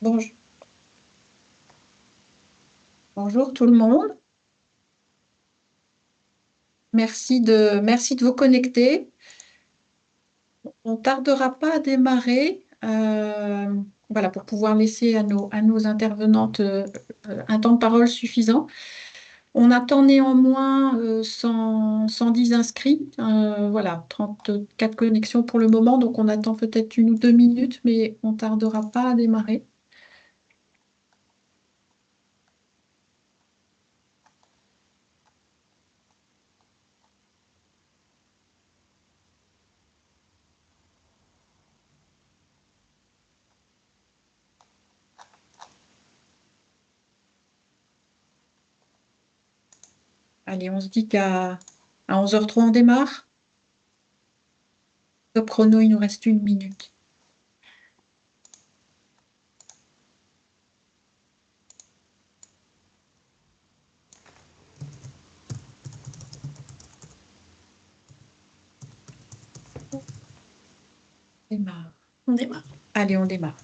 Bonjour, bonjour tout le monde. Merci de vous connecter. On ne tardera pas à démarrer. Voilà, pour pouvoir laisser à nos intervenantes un temps de parole suffisant. On attend néanmoins 110 inscrits. Voilà, 34 connexions pour le moment. Donc on attend peut-être 1 ou 2 minutes, mais on ne tardera pas à démarrer. Allez, on se dit qu'à 11h03, on démarre. Top chrono, il nous reste 1 minute. Démarre. On démarre. Allez, on démarre.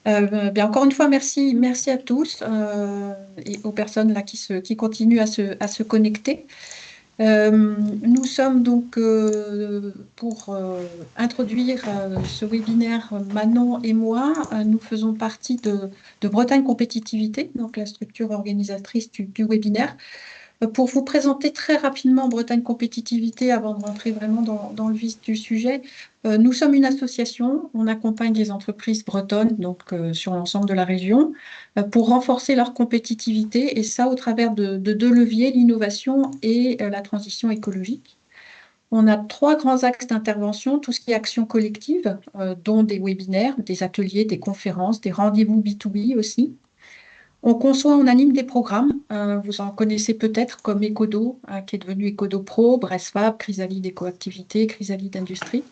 Bien, encore une fois, merci à tous et aux personnes là qui continuent à se connecter. Nous sommes donc pour introduire ce webinaire, Manon et moi, nous faisons partie de Bretagne Compétitivité, donc la structure organisatrice du webinaire. Pour vous présenter très rapidement Bretagne Compétitivité, avant de rentrer vraiment dans le vif du sujet, nous sommes une association, on accompagne les entreprises bretonnes donc, sur l'ensemble de la région pour renforcer leur compétitivité, et ça au travers de 2 leviers, l'innovation et la transition écologique. On a 3 grands axes d'intervention: tout ce qui est action collective, dont des webinaires, des ateliers, des conférences, des rendez-vous B2B aussi. On conçoit, on anime des programmes, vous en connaissez peut-être comme Ecodo, qui est devenu Ecodo Pro, Bressfab, Chrysalide Écoactivité, Chrysalide Industrie.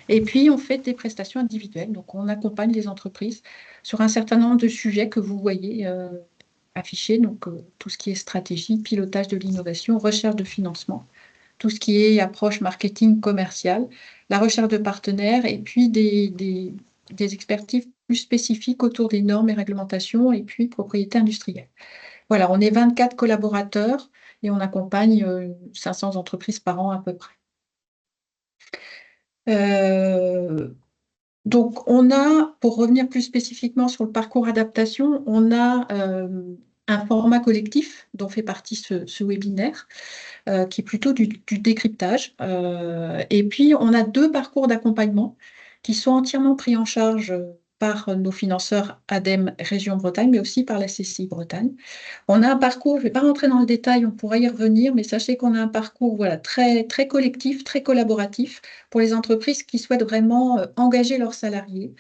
Et puis, on fait des prestations individuelles. Donc, on accompagne les entreprises sur un certain nombre de sujets que vous voyez affichés. Donc, tout ce qui est stratégie, pilotage de l'innovation, recherche de financement, tout ce qui est approche marketing commercial, la recherche de partenaires et puis des expertises plus spécifiques autour des normes et réglementations et puis propriété industrielle. Voilà, on est 24 collaborateurs et on accompagne 500 entreprises par an à peu près. Donc, on a, pour revenir plus spécifiquement sur le parcours adaptation, on a un format collectif dont fait partie ce webinaire, qui est plutôt du décryptage. Et puis, on a 2 parcours d'accompagnement qui sont entièrement pris en charge par nos financeurs ADEME Région Bretagne, mais aussi par la CCI Bretagne. On a un parcours, je ne vais pas rentrer dans le détail, on pourra y revenir, mais sachez qu'on a un parcours voilà, très, très collectif, très collaboratif pour les entreprises qui souhaitent vraiment engager leurs salariés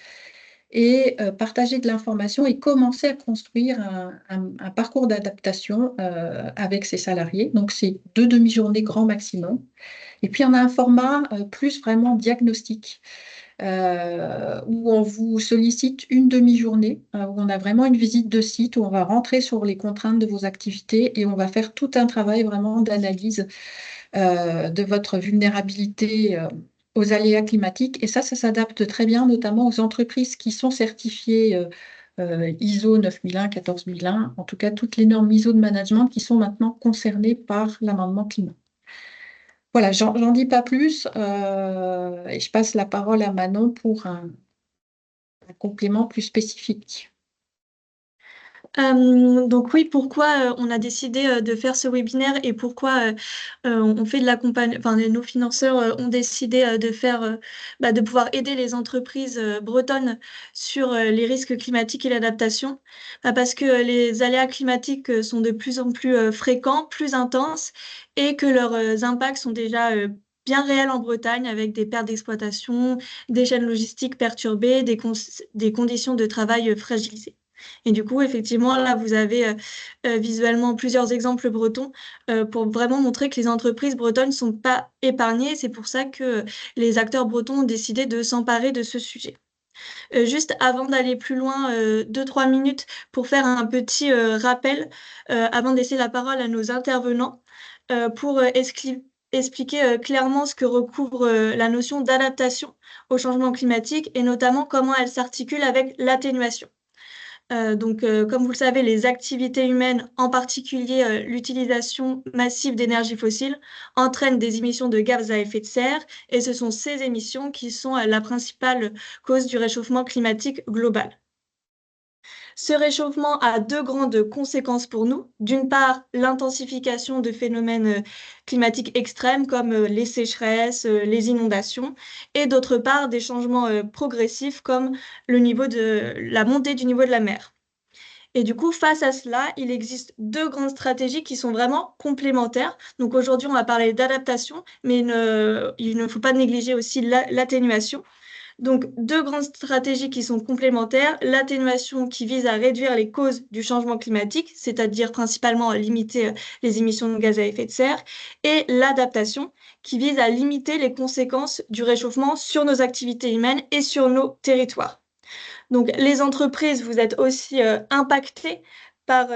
et partager de l'information et commencer à construire un parcours d'adaptation avec ses salariés. Donc, c'est 2 demi-journées grand maximum. Et puis, on a un format plus vraiment diagnostic, où on vous sollicite 1 demi-journée, où on a vraiment une visite de site, où on va rentrer sur les contraintes de vos activités et on va faire tout un travail vraiment d'analyse de votre vulnérabilité aux aléas climatiques. Et ça s'adapte très bien, notamment aux entreprises qui sont certifiées ISO 9001, 14001, en tout cas toutes les normes ISO de management qui sont maintenant concernées par l'amendement climat. Voilà, j'en dis pas plus et je passe la parole à Manon pour un complément plus spécifique. Donc oui, pourquoi on a décidé de faire ce webinaire et pourquoi on fait de l'accompagnement, enfin nos financeurs ont décidé de pouvoir aider les entreprises bretonnes sur les risques climatiques et l'adaptation. Parce que les aléas climatiques sont de plus en plus fréquents, plus intenses et que leurs impacts sont déjà bien réels en Bretagne, avec des pertes d'exploitation, des chaînes logistiques perturbées, des conditions de travail fragilisées. Et du coup, effectivement, là, vous avez visuellement plusieurs exemples bretons pour vraiment montrer que les entreprises bretonnes ne sont pas épargnées. C'est pour ça que les acteurs bretons ont décidé de s'emparer de ce sujet. Juste avant d'aller plus loin, 2-3 minutes pour faire un petit rappel, avant de laisser la parole à nos intervenants, pour expliquer clairement ce que recouvre la notion d'adaptation au changement climatique et notamment comment elle s'articule avec l'atténuation. Comme vous le savez, les activités humaines, en particulier l'utilisation massive d'énergie fossile, entraînent des émissions de gaz à effet de serre, et ce sont ces émissions qui sont la principale cause du réchauffement climatique global. Ce réchauffement a deux grandes conséquences pour nous. D'une part, l'intensification de phénomènes climatiques extrêmes comme les sécheresses, les inondations, et d'autre part, des changements progressifs comme la montée du niveau de la mer. Et du coup, face à cela, il existe deux grandes stratégies qui sont vraiment complémentaires. Donc aujourd'hui, on va parler d'adaptation, mais il ne faut pas négliger aussi l'atténuation. Donc, deux grandes stratégies qui sont complémentaires. L'atténuation qui vise à réduire les causes du changement climatique, c'est-à-dire principalement à limiter les émissions de gaz à effet de serre, et l'adaptation qui vise à limiter les conséquences du réchauffement sur nos activités humaines et sur nos territoires. Donc, les entreprises, vous êtes aussi impactées par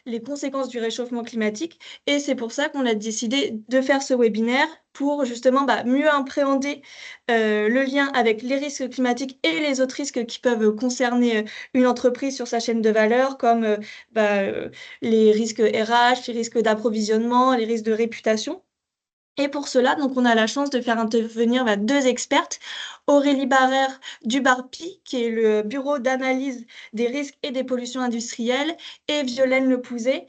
les conséquences du réchauffement climatique. Et c'est pour ça qu'on a décidé de faire ce webinaire pour justement mieux appréhender le lien avec les risques climatiques et les autres risques qui peuvent concerner une entreprise sur sa chaîne de valeur, comme les risques RH, les risques d'approvisionnement, les risques de réputation. Et pour cela, donc, on a la chance de faire intervenir deux expertes, Aurélie Barrère du BARPI, qui est le bureau d'analyse des risques et des pollutions industrielles, et Violaine Lepouzet,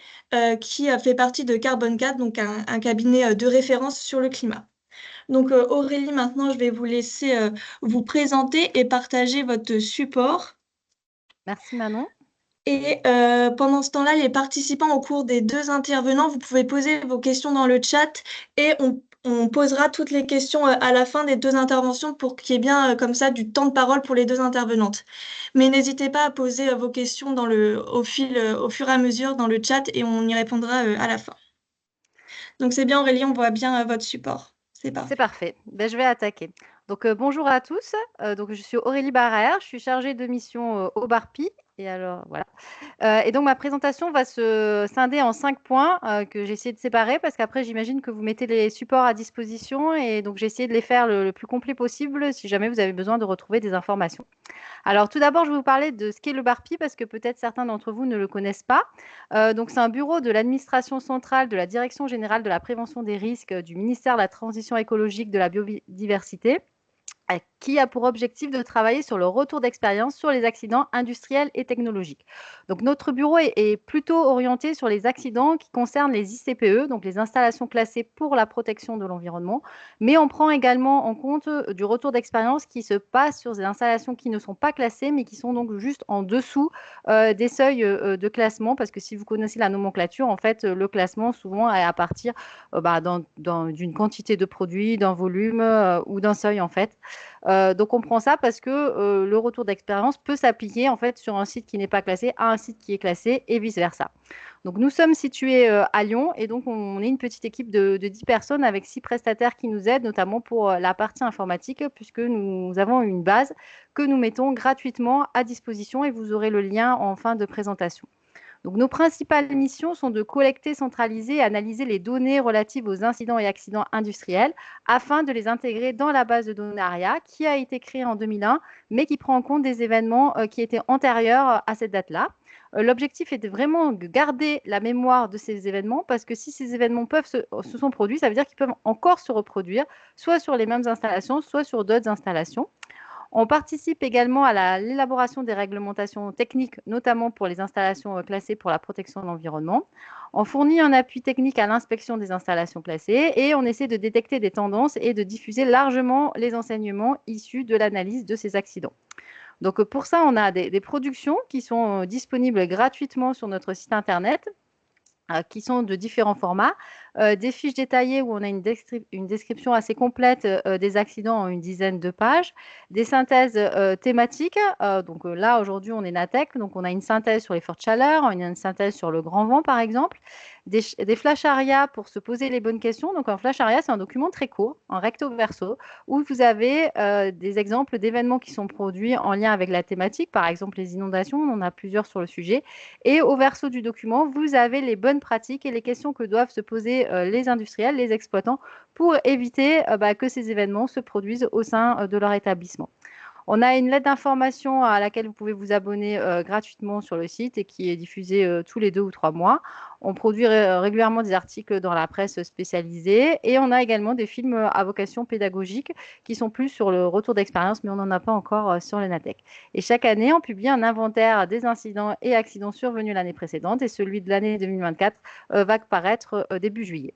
qui fait partie de Carbon 4, donc un cabinet de référence sur le climat. Donc Aurélie, maintenant, je vais vous laisser vous présenter et partager votre support. Merci Manon. Et pendant ce temps-là, les participants au cours des deux intervenants, vous pouvez poser vos questions dans le chat et on posera toutes les questions à la fin des deux interventions pour qu'il y ait bien comme ça du temps de parole pour les deux intervenantes. Mais n'hésitez pas à poser vos questions au fur et à mesure dans le chat et on y répondra à la fin. Donc c'est bien Aurélie, on voit bien votre support. C'est parfait. C'est parfait. Ben, je vais attaquer. Donc bonjour à tous. Donc je suis Aurélie Barrère, je suis chargée de mission au BARPI. Et alors voilà. Et donc ma présentation va se scinder en 5 points que j'ai essayé de séparer parce qu'après j'imagine que vous mettez les supports à disposition et donc j'ai essayé de les faire le plus complet possible si jamais vous avez besoin de retrouver des informations. Alors tout d'abord, je vais vous parler de ce qu'est le BARPI parce que peut-être certains d'entre vous ne le connaissent pas. Donc c'est un bureau de l'administration centrale de la Direction générale de la prévention des risques du ministère de la transition écologique de la biodiversité, qui a pour objectif de travailler sur le retour d'expérience sur les accidents industriels et technologiques. Donc notre bureau est plutôt orienté sur les accidents qui concernent les ICPE, donc les installations classées pour la protection de l'environnement, mais on prend également en compte du retour d'expérience qui se passe sur des installations qui ne sont pas classées, mais qui sont donc juste en dessous des seuils de classement, parce que si vous connaissez la nomenclature, en fait, le classement souvent est à partir d'une quantité de produits, d'un volume ou d'un seuil, en fait. Donc on prend ça parce que le retour d'expérience peut s'appliquer en fait sur un site qui n'est pas classé à un site qui est classé et vice-versa. Donc nous sommes situés à Lyon et donc on est une petite équipe de 10 personnes avec 6 prestataires qui nous aident, notamment pour la partie informatique, puisque nous avons une base que nous mettons gratuitement à disposition et vous aurez le lien en fin de présentation. Donc, nos principales missions sont de collecter, centraliser et analyser les données relatives aux incidents et accidents industriels afin de les intégrer dans la base de données ARIA qui a été créée en 2001, mais qui prend en compte des événements qui étaient antérieurs à cette date-là. L'objectif est vraiment de garder la mémoire de ces événements parce que si ces événements se sont produits, ça veut dire qu'ils peuvent encore se reproduire, soit sur les mêmes installations, soit sur d'autres installations. On participe également à l'élaboration des réglementations techniques, notamment pour les installations classées pour la protection de l'environnement. On fournit un appui technique à l'inspection des installations classées et on essaie de détecter des tendances et de diffuser largement les enseignements issus de l'analyse de ces accidents. Donc pour ça, on a des productions qui sont disponibles gratuitement sur notre site internet, qui sont de différents formats, des fiches détaillées où on a une description assez complète des accidents en une dizaine de pages, des synthèses thématiques. Donc là, aujourd'hui, on est Natec, donc on a une synthèse sur les fortes chaleurs, on a une synthèse sur le grand vent, par exemple, des flash ARIA pour se poser les bonnes questions. Donc un flash ARIA, c'est un document très court, en recto verso, où vous avez des exemples d'événements qui sont produits en lien avec la thématique, par exemple les inondations, on en a plusieurs sur le sujet. Et au verso du document, vous avez les bonnes pratiques et les questions que doivent se poser les industriels, les exploitants, pour éviter que ces événements se produisent au sein de leur établissement. On a une lettre d'information à laquelle vous pouvez vous abonner gratuitement sur le site et qui est diffusée tous les 2 ou 3 mois. On produit régulièrement des articles dans la presse spécialisée et on a également des films à vocation pédagogique qui sont plus sur le retour d'expérience, mais on n'en a pas encore sur le NATEC. Et chaque année, on publie un inventaire des incidents et accidents survenus l'année précédente et celui de l'année 2024 va paraître début juillet.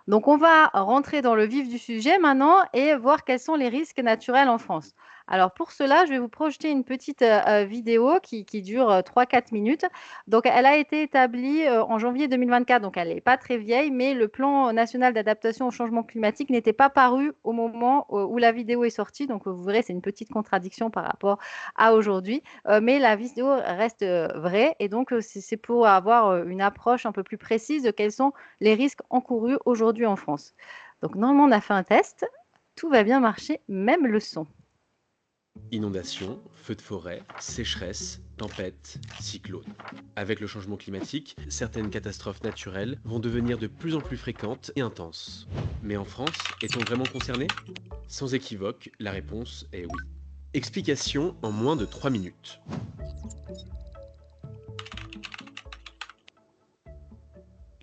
Donc, on va rentrer dans le vif du sujet maintenant et voir quels sont les risques naturels en France. Alors, pour cela, je vais vous projeter une petite vidéo qui dure 3-4 minutes. Donc, elle a été établie en janvier 2024, donc elle n'est pas très vieille, mais le plan national d'adaptation au changement climatique n'était pas paru au moment où la vidéo est sortie. Donc, vous verrez, c'est une petite contradiction par rapport à aujourd'hui, mais la vidéo reste vraie. Et donc, c'est pour avoir une approche un peu plus précise de quels sont les risques encourus aujourd'hui en France. Donc, normalement, on a fait un test. Tout va bien marcher, même le son. Inondations, feux de forêt, sécheresse, tempêtes, cyclones. Avec le changement climatique, certaines catastrophes naturelles vont devenir de plus en plus fréquentes et intenses. Mais en France, est-on vraiment concerné? Sans équivoque, la réponse est oui. Explication en moins de 3 minutes.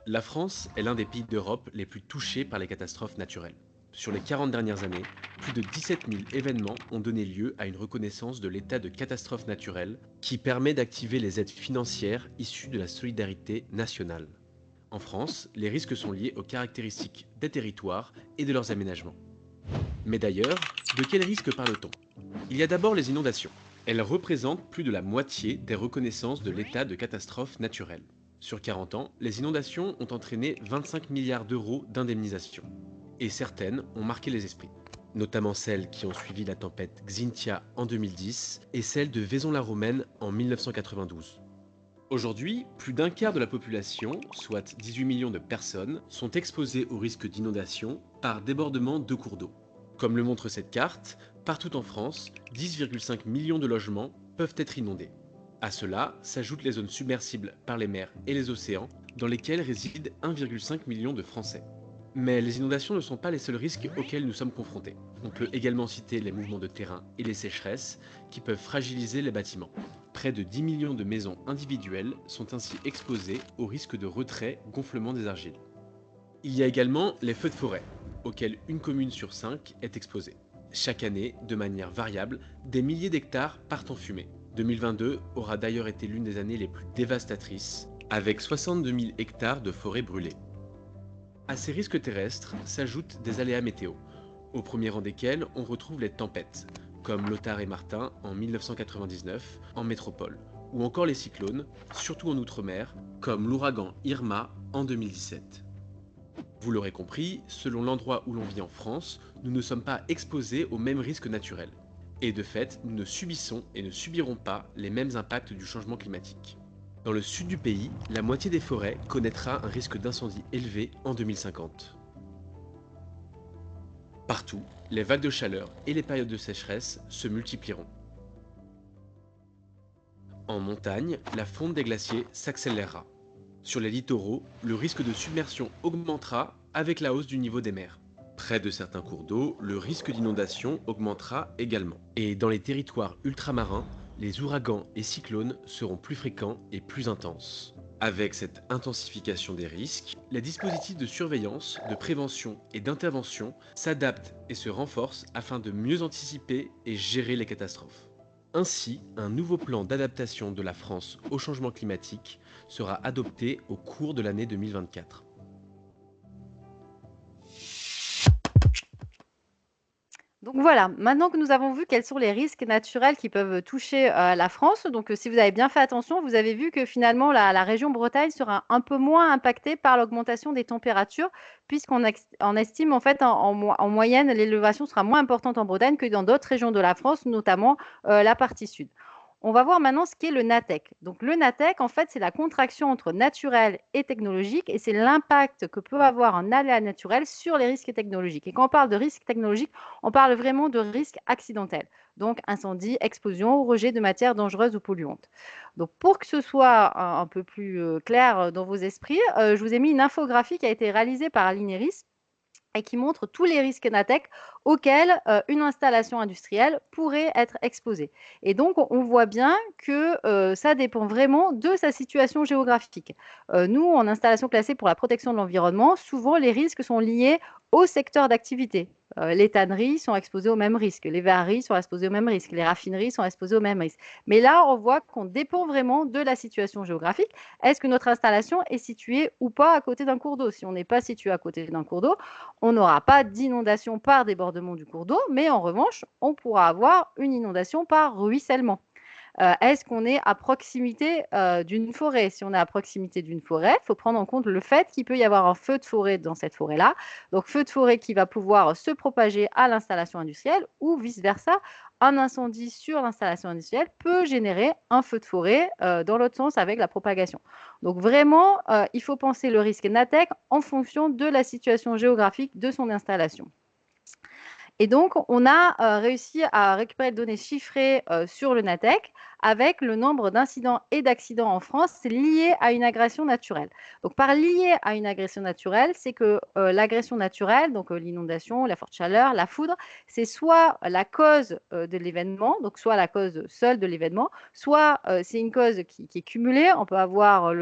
La France est l'un des pays d'Europe les plus touchés par les catastrophes naturelles. Sur les 40 dernières années, plus de 17 000 événements ont donné lieu à une reconnaissance de l'état de catastrophe naturelle qui permet d'activer les aides financières issues de la solidarité nationale. En France, les risques sont liés aux caractéristiques des territoires et de leurs aménagements. Mais d'ailleurs, de quels risques parle-t-on? Il y a d'abord les inondations. Elles représentent plus de la moitié des reconnaissances de l'état de catastrophe naturelle. Sur 40 ans, les inondations ont entraîné 25 milliards d'euros d'indemnisation. Et certaines ont marqué les esprits, notamment celles qui ont suivi la tempête Xynthia en 2010 et celle de Vaison-la-Romaine en 1992. Aujourd'hui, plus d'un quart de la population, soit 18 millions de personnes, sont exposées au risque d'inondation par débordement de cours d'eau. Comme le montre cette carte, partout en France, 10,5 millions de logements peuvent être inondés. À cela s'ajoutent les zones submersibles par les mers et les océans, dans lesquelles résident 1,5 million de Français. Mais les inondations ne sont pas les seuls risques auxquels nous sommes confrontés. On peut également citer les mouvements de terrain et les sécheresses qui peuvent fragiliser les bâtiments. Près de 10 millions de maisons individuelles sont ainsi exposées au risque de retrait gonflement des argiles. Il y a également les feux de forêt, auxquels une commune sur 5 est exposée. Chaque année, de manière variable, des milliers d'hectares partent en fumée. 2022 aura d'ailleurs été l'une des années les plus dévastatrices, avec 62 000 hectares de forêts brûlées. À ces risques terrestres s'ajoutent des aléas météo, au premier rang desquels on retrouve les tempêtes, comme Lothar et Martin en 1999 en métropole, ou encore les cyclones, surtout en Outre-mer, comme l'ouragan Irma en 2017. Vous l'aurez compris, selon l'endroit où l'on vit en France, nous ne sommes pas exposés aux mêmes risques naturels. Et de fait, nous ne subissons et ne subirons pas les mêmes impacts du changement climatique. Dans le sud du pays, la moitié des forêts connaîtra un risque d'incendie élevé en 2050. Partout, les vagues de chaleur et les périodes de sécheresse se multiplieront. En montagne, la fonte des glaciers s'accélérera. Sur les littoraux, le risque de submersion augmentera avec la hausse du niveau des mers. Près de certains cours d'eau, le risque d'inondation augmentera également. Et dans les territoires ultramarins, les ouragans et cyclones seront plus fréquents et plus intenses. Avec cette intensification des risques, les dispositifs de surveillance, de prévention et d'intervention s'adaptent et se renforcent afin de mieux anticiper et gérer les catastrophes. Ainsi, un nouveau plan d'adaptation de la France au changement climatique sera adopté au cours de l'année 2024. Donc voilà, maintenant que nous avons vu quels sont les risques naturels qui peuvent toucher la France, donc si vous avez bien fait attention, vous avez vu que finalement la région Bretagne sera un peu moins impactée par l'augmentation des températures, puisqu'on estime en fait en moyenne l'élévation sera moins importante en Bretagne que dans d'autres régions de la France, notamment la partie sud. On va voir maintenant ce qu'est le NATEC. Donc le NATEC, en fait, c'est la contraction entre naturel et technologique et c'est l'impact que peut avoir un aléa naturel sur les risques technologiques. Et quand on parle de risques technologiques, on parle vraiment de risques accidentels. Donc incendie, explosion ou rejet de matières dangereuses ou polluantes. Donc pour que ce soit un peu plus clair dans vos esprits, je vous ai mis une infographie qui a été réalisée par l'INERIS et qui montre tous les risques NATEC auxquels une installation industrielle pourrait être exposée. Et donc, on voit bien que ça dépend vraiment de sa situation géographique. Nous, en installation classée pour la protection de l'environnement, souvent les risques sont liés au secteur d'activité. Les tanneries sont exposées aux mêmes risques, les verreries sont exposées aux mêmes risques, les raffineries sont exposées aux mêmes risques. Mais là, on voit qu'on dépend vraiment de la situation géographique. Est-ce que notre installation est située ou pas à côté d'un cours d'eau? Si on n'est pas situé à côté d'un cours d'eau, on n'aura pas d'inondation par débordement du cours d'eau, mais en revanche, on pourra avoir une inondation par ruissellement. Est-ce qu'on est à proximité d'une forêt? Si on est à proximité d'une forêt, il faut prendre en compte le fait qu'il peut y avoir un feu de forêt dans cette forêt-là. Donc, feu de forêt qui va pouvoir se propager à l'installation industrielle ou vice-versa. Un incendie sur l'installation industrielle peut générer un feu de forêt dans l'autre sens avec la propagation. Donc, vraiment, il faut penser le risque NATEC en fonction de la situation géographique de son installation. Et donc, on a réussi à récupérer des données chiffrées sur le NATEC avec le nombre d'incidents et d'accidents en France liés à une agression naturelle. Donc, par lié à une agression naturelle, c'est que l'agression naturelle, donc l'inondation, la forte chaleur, la foudre, c'est soit la cause de l'événement, donc soit la cause seule de l'événement, soit c'est une cause qui est cumulée. On peut avoir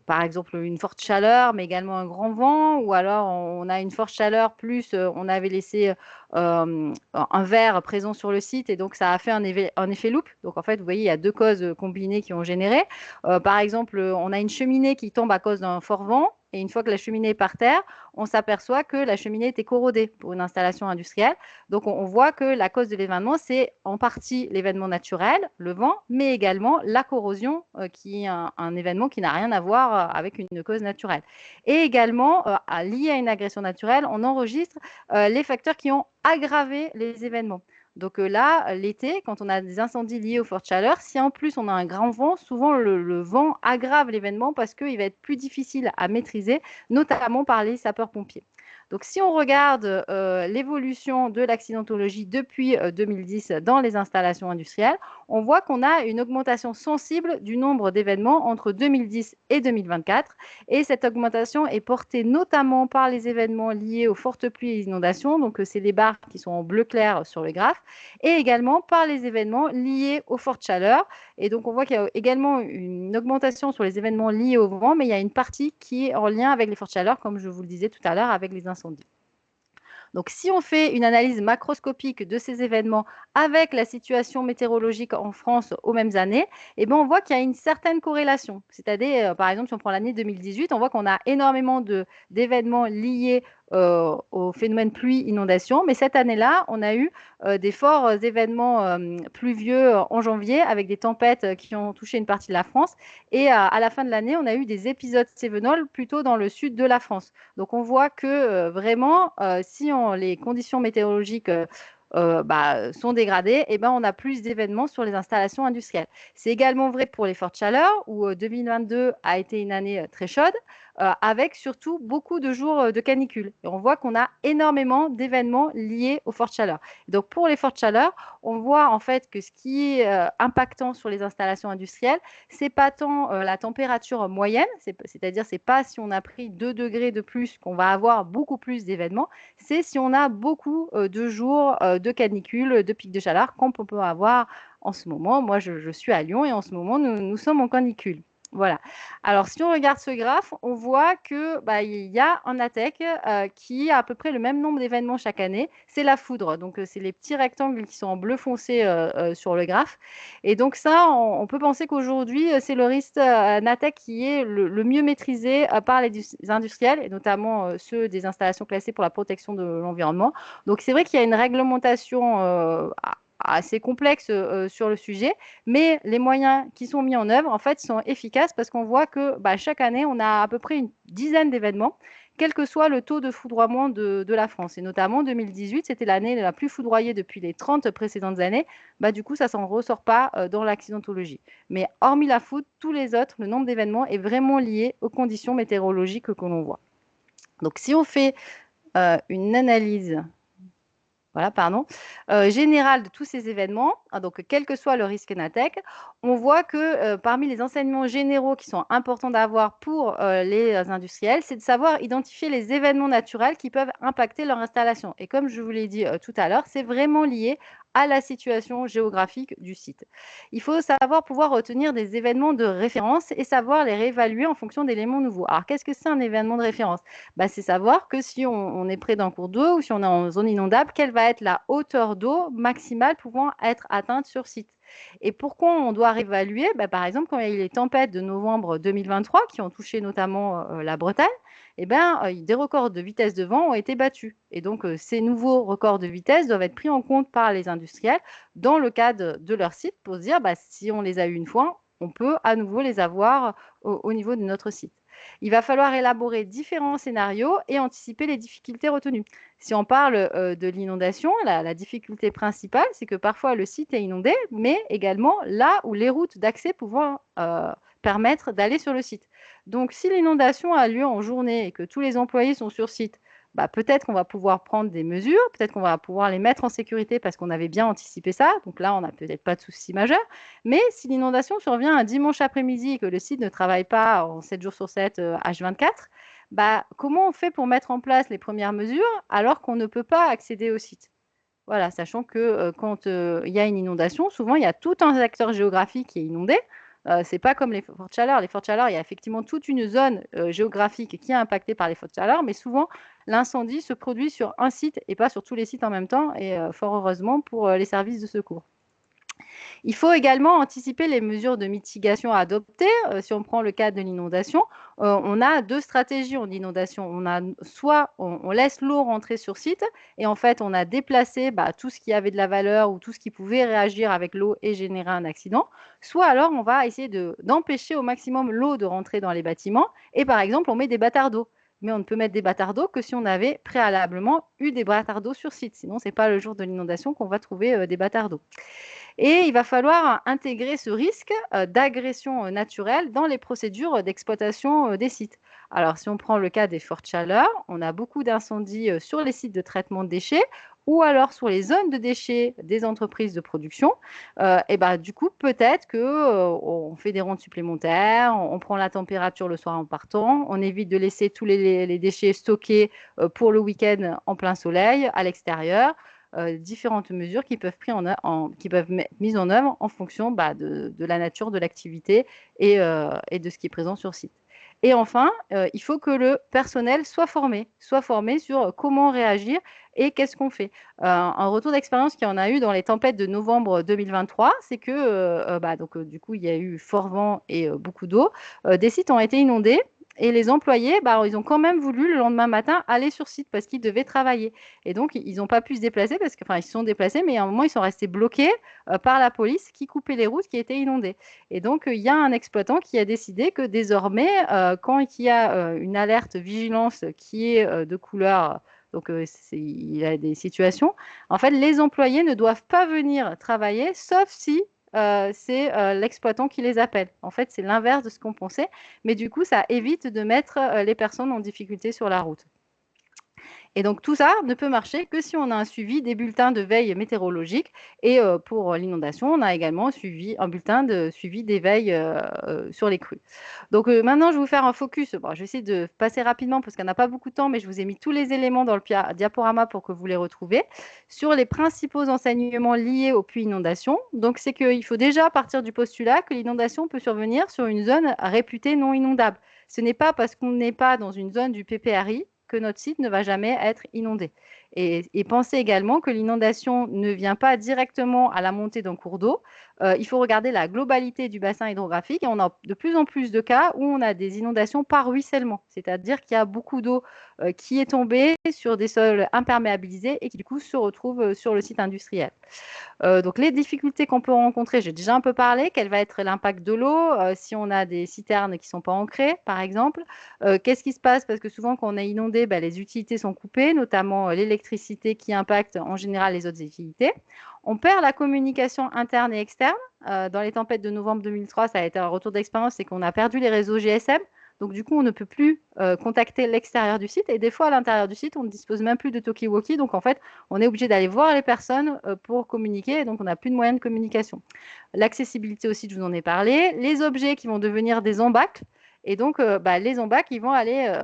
par exemple une forte chaleur, mais également un grand vent, ou alors on a une forte chaleur, plus on avait laissé un verre présent sur le site, et donc ça a fait un effet loupe. Donc en fait, vous voyez, il y a deux causes combinées qui ont généré. Par exemple, on a une cheminée qui tombe à cause d'un fort vent, et une fois que la cheminée est par terre, on s'aperçoit que la cheminée était corrodée pour une installation industrielle. Donc, on voit que la cause de l'événement, c'est en partie l'événement naturel, le vent, mais également la corrosion, qui est un événement qui n'a rien à voir avec une cause naturelle. Et également, lié à une agression naturelle, on enregistre les facteurs qui ont aggravé les événements. Donc là, l'été, quand on a des incendies liés aux fortes chaleurs, si en plus on a un grand vent, souvent le vent aggrave l'événement parce qu'il va être plus difficile à maîtriser, notamment par les sapeurs-pompiers. Donc si on regarde l'évolution de l'accidentologie depuis 2010 dans les installations industrielles, on voit qu'on a une augmentation sensible du nombre d'événements entre 2010 et 2024. Et cette augmentation est portée notamment par les événements liés aux fortes pluies et inondations, donc c'est les barres qui sont en bleu clair sur le graphe, et également par les événements liés aux fortes chaleurs. Et donc on voit qu'il y a également une augmentation sur les événements liés au vent, mais il y a une partie qui est en lien avec les fortes chaleurs, comme je vous le disais tout à l'heure, avec les incendies. Donc, si on fait une analyse macroscopique de ces événements avec la situation météorologique en France aux mêmes années, eh bien, on voit qu'il y a une certaine corrélation. C'est-à-dire, par exemple, si on prend l'année 2018, on voit qu'on a énormément d'événements liés au phénomène pluie-inondation. Mais cette année-là, on a eu des forts événements pluvieux en janvier avec des tempêtes qui ont touché une partie de la France. Et à la fin de l'année, on a eu des épisodes cévenols plutôt dans le sud de la France. Donc, on voit que vraiment, si les conditions météorologiques sont dégradées, et ben, on a plus d'événements sur les installations industrielles. C'est également vrai pour les fortes chaleurs, où 2022 a été une année très chaude, avec surtout beaucoup de jours de canicule. Et on voit qu'on a énormément d'événements liés aux fortes chaleurs. Donc, pour les fortes chaleurs, on voit en fait que ce qui est impactant sur les installations industrielles, c'est pas tant la température moyenne, c'est-à-dire c'est pas si on a pris 2 degrés de plus qu'on va avoir beaucoup plus d'événements, c'est si on a beaucoup de jours de canicule, de pics de chaleur, comme on peut avoir en ce moment. Moi, je suis à Lyon et en ce moment, nous sommes en canicule. Voilà. Alors, si on regarde ce graphe, on voit que il y a un NATEC qui a à peu près le même nombre d'événements chaque année. C'est la foudre. Donc, c'est les petits rectangles qui sont en bleu foncé sur le graphe. Et donc, ça, on peut penser qu'aujourd'hui, c'est le risque NATEC qui est le mieux maîtrisé par les industriels, et notamment ceux des installations classées pour la protection de l'environnement. Donc, c'est vrai qu'il y a une réglementation assez complexe sur le sujet, mais les moyens qui sont mis en œuvre, en fait, sont efficaces parce qu'on voit que chaque année, on a à peu près une dizaine d'événements, quel que soit le taux de foudroiement de la France. Et notamment, 2018, c'était l'année la plus foudroyée depuis les 30 précédentes années. Du coup, ça ne s'en ressort pas dans l'accidentologie. Mais hormis la foudre, tous les autres, le nombre d'événements est vraiment lié aux conditions météorologiques que l'on voit. Donc, si on fait une analyse voilà, pardon, général de tous ces événements, donc quel que soit le risque Natech, on voit que parmi les enseignements généraux qui sont importants d'avoir pour les industriels, c'est de savoir identifier les événements naturels qui peuvent impacter leur installation. Et comme je vous l'ai dit tout à l'heure, c'est vraiment lié à la situation géographique du site. Il faut savoir pouvoir retenir des événements de référence et savoir les réévaluer en fonction d'éléments nouveaux. Alors, qu'est-ce que c'est un événement de référence? C'est savoir que si on est près d'un cours d'eau ou si on est en zone inondable, quelle va être la hauteur d'eau maximale pouvant être atteinte sur site. Et pourquoi on doit réévaluer? Par exemple, quand il y a eu les tempêtes de novembre 2023 qui ont touché notamment la Bretagne, des records de vitesse de vent ont été battus. Et donc, ces nouveaux records de vitesse doivent être pris en compte par les industriels dans le cadre de leur site pour se dire, si on les a eu une fois, on peut à nouveau les avoir au niveau de notre site. Il va falloir élaborer différents scénarios et anticiper les difficultés retenues. Si on parle de l'inondation, la difficulté principale, c'est que parfois le site est inondé, mais également là où les routes d'accès pouvant permettre d'aller sur le site. Donc, si l'inondation a lieu en journée et que tous les employés sont sur site, peut-être qu'on va pouvoir prendre des mesures, peut-être qu'on va pouvoir les mettre en sécurité parce qu'on avait bien anticipé ça. Donc là, on n'a peut-être pas de souci majeur. Mais si l'inondation survient un dimanche après-midi et que le site ne travaille pas en 7 jours sur 7, H24, comment on fait pour mettre en place les premières mesures alors qu'on ne peut pas accéder au site? Voilà, sachant que quand il y a une inondation, souvent, il y a tout un secteur géographique qui est inondé. Ce n'est pas comme les fortes chaleurs. Les fortes chaleurs, il y a effectivement toute une zone géographique qui est impactée par les fortes chaleurs, mais souvent, l'incendie se produit sur un site et pas sur tous les sites en même temps, et fort heureusement pour les services de secours. Il faut également anticiper les mesures de mitigation à adopter. Si on prend le cas de l'inondation, on a 2 stratégies en inondation. On a soit on laisse l'eau rentrer sur site et en fait, on a déplacé tout ce qui avait de la valeur ou tout ce qui pouvait réagir avec l'eau et générer un accident. Soit alors, on va essayer d'empêcher au maximum l'eau de rentrer dans les bâtiments et par exemple, on met des bâtards d'eau. Mais on ne peut mettre des bâtards d'eau que si on avait préalablement eu des bâtards d'eau sur site. Sinon, ce n'est pas le jour de l'inondation qu'on va trouver des bâtards d'eau. Et il va falloir intégrer ce risque d'agression naturelle dans les procédures d'exploitation des sites. Alors, si on prend le cas des fortes chaleurs, on a beaucoup d'incendies sur les sites de traitement de déchets ou alors sur les zones de déchets des entreprises de production. Du coup, peut-être qu'on fait des rondes supplémentaires, on prend la température le soir en partant, on évite de laisser tous les déchets stockés pour le week-end en plein soleil à l'extérieur. Différentes mesures qui peuvent être mises en œuvre en fonction de la nature de l'activité et de ce qui est présent sur site. Et enfin, il faut que le personnel soit formé sur comment réagir et qu'est-ce qu'on fait. Un retour d'expérience qu'il y en a eu dans les tempêtes de novembre 2023, c'est que du coup, il y a eu fort vent et beaucoup d'eau. Des sites ont été inondés. Et les employés, ils ont quand même voulu le lendemain matin aller sur site parce qu'ils devaient travailler. Et donc, ils n'ont pas pu se déplacer ils se sont déplacés, mais à un moment, ils sont restés bloqués par la police qui coupait les routes qui étaient inondées. Et donc, il y a un exploitant qui a décidé que désormais, quand il y a une alerte vigilance qui est de couleur, il y a des situations, en fait, les employés ne doivent pas venir travailler, sauf si c'est l'exploitant qui les appelle. En fait, c'est l'inverse de ce qu'on pensait, mais du coup, ça évite de mettre les personnes en difficulté sur la route. Et donc, tout ça ne peut marcher que si on a un suivi des bulletins de veille météorologique. Et pour l'inondation, on a également un bulletin de suivi des veilles sur les crues. Donc, maintenant, je vais vous faire un focus. Bon, je vais essayer de passer rapidement parce qu'on n'a pas beaucoup de temps, mais je vous ai mis tous les éléments dans le diaporama pour que vous les retrouviez. Sur les principaux enseignements liés aux puits inondations, donc c'est qu'il faut déjà partir du postulat que l'inondation peut survenir sur une zone réputée non inondable. Ce n'est pas parce qu'on n'est pas dans une zone du PPRI que notre site ne va jamais être inondé. Et pensez également que l'inondation ne vient pas directement à la montée d'un cours d'eau. Il faut regarder la globalité du bassin hydrographique et on a de plus en plus de cas où on a des inondations par ruissellement, c'est-à-dire qu'il y a beaucoup d'eau qui est tombée sur des sols imperméabilisés et qui du coup se retrouve sur le site industriel. Donc les difficultés qu'on peut rencontrer, j'ai déjà un peu parlé, quel va être l'impact de l'eau si on a des citernes qui ne sont pas ancrées, par exemple. Qu'est-ce qui se passe? Parce que souvent, quand on est inondé, les utilités sont coupées, notamment l'électricité qui impacte en général les autres utilités. On perd la communication interne et externe. Dans les tempêtes de novembre 2003, ça a été un retour d'expérience, c'est qu'on a perdu les réseaux GSM. Donc, du coup, on ne peut plus contacter l'extérieur du site. Et des fois, à l'intérieur du site, on ne dispose même plus de talkie-walkie. Donc, en fait, on est obligé d'aller voir les personnes pour communiquer. Et donc, on n'a plus de moyens de communication. L'accessibilité aussi, je vous en ai parlé. Les objets qui vont devenir des embâcles. Et donc, les embâcles, ils vont aller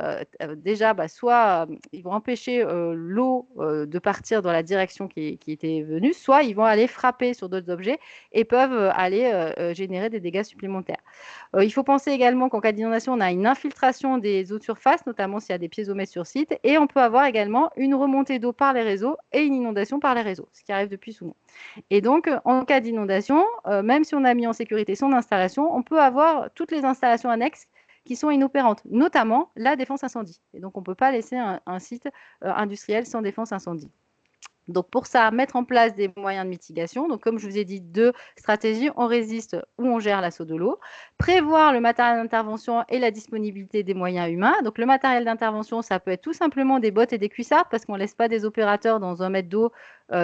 déjà, soit ils vont empêcher l'eau de partir dans la direction qui était venue, soit ils vont aller frapper sur d'autres objets et peuvent aller générer des dégâts supplémentaires. Il faut penser également qu'en cas d'inondation, on a une infiltration des eaux de surface, notamment s'il y a des piézomètres sur site, et on peut avoir également une remontée d'eau par les réseaux et une inondation par les réseaux, ce qui arrive depuis souvent. Et donc, en cas d'inondation, même si on a mis en sécurité son installation, on peut avoir toutes les installations annexes qui sont inopérantes, notamment la défense incendie. Et donc, on ne peut pas laisser un site industriel sans défense incendie. Donc, pour ça, mettre en place des moyens de mitigation. Donc, comme je vous ai dit, 2 stratégies, on résiste ou on gère l'assaut de l'eau. Prévoir le matériel d'intervention et la disponibilité des moyens humains. Donc, le matériel d'intervention, ça peut être tout simplement des bottes et des cuissards parce qu'on ne laisse pas des opérateurs dans 1 mètre d'eau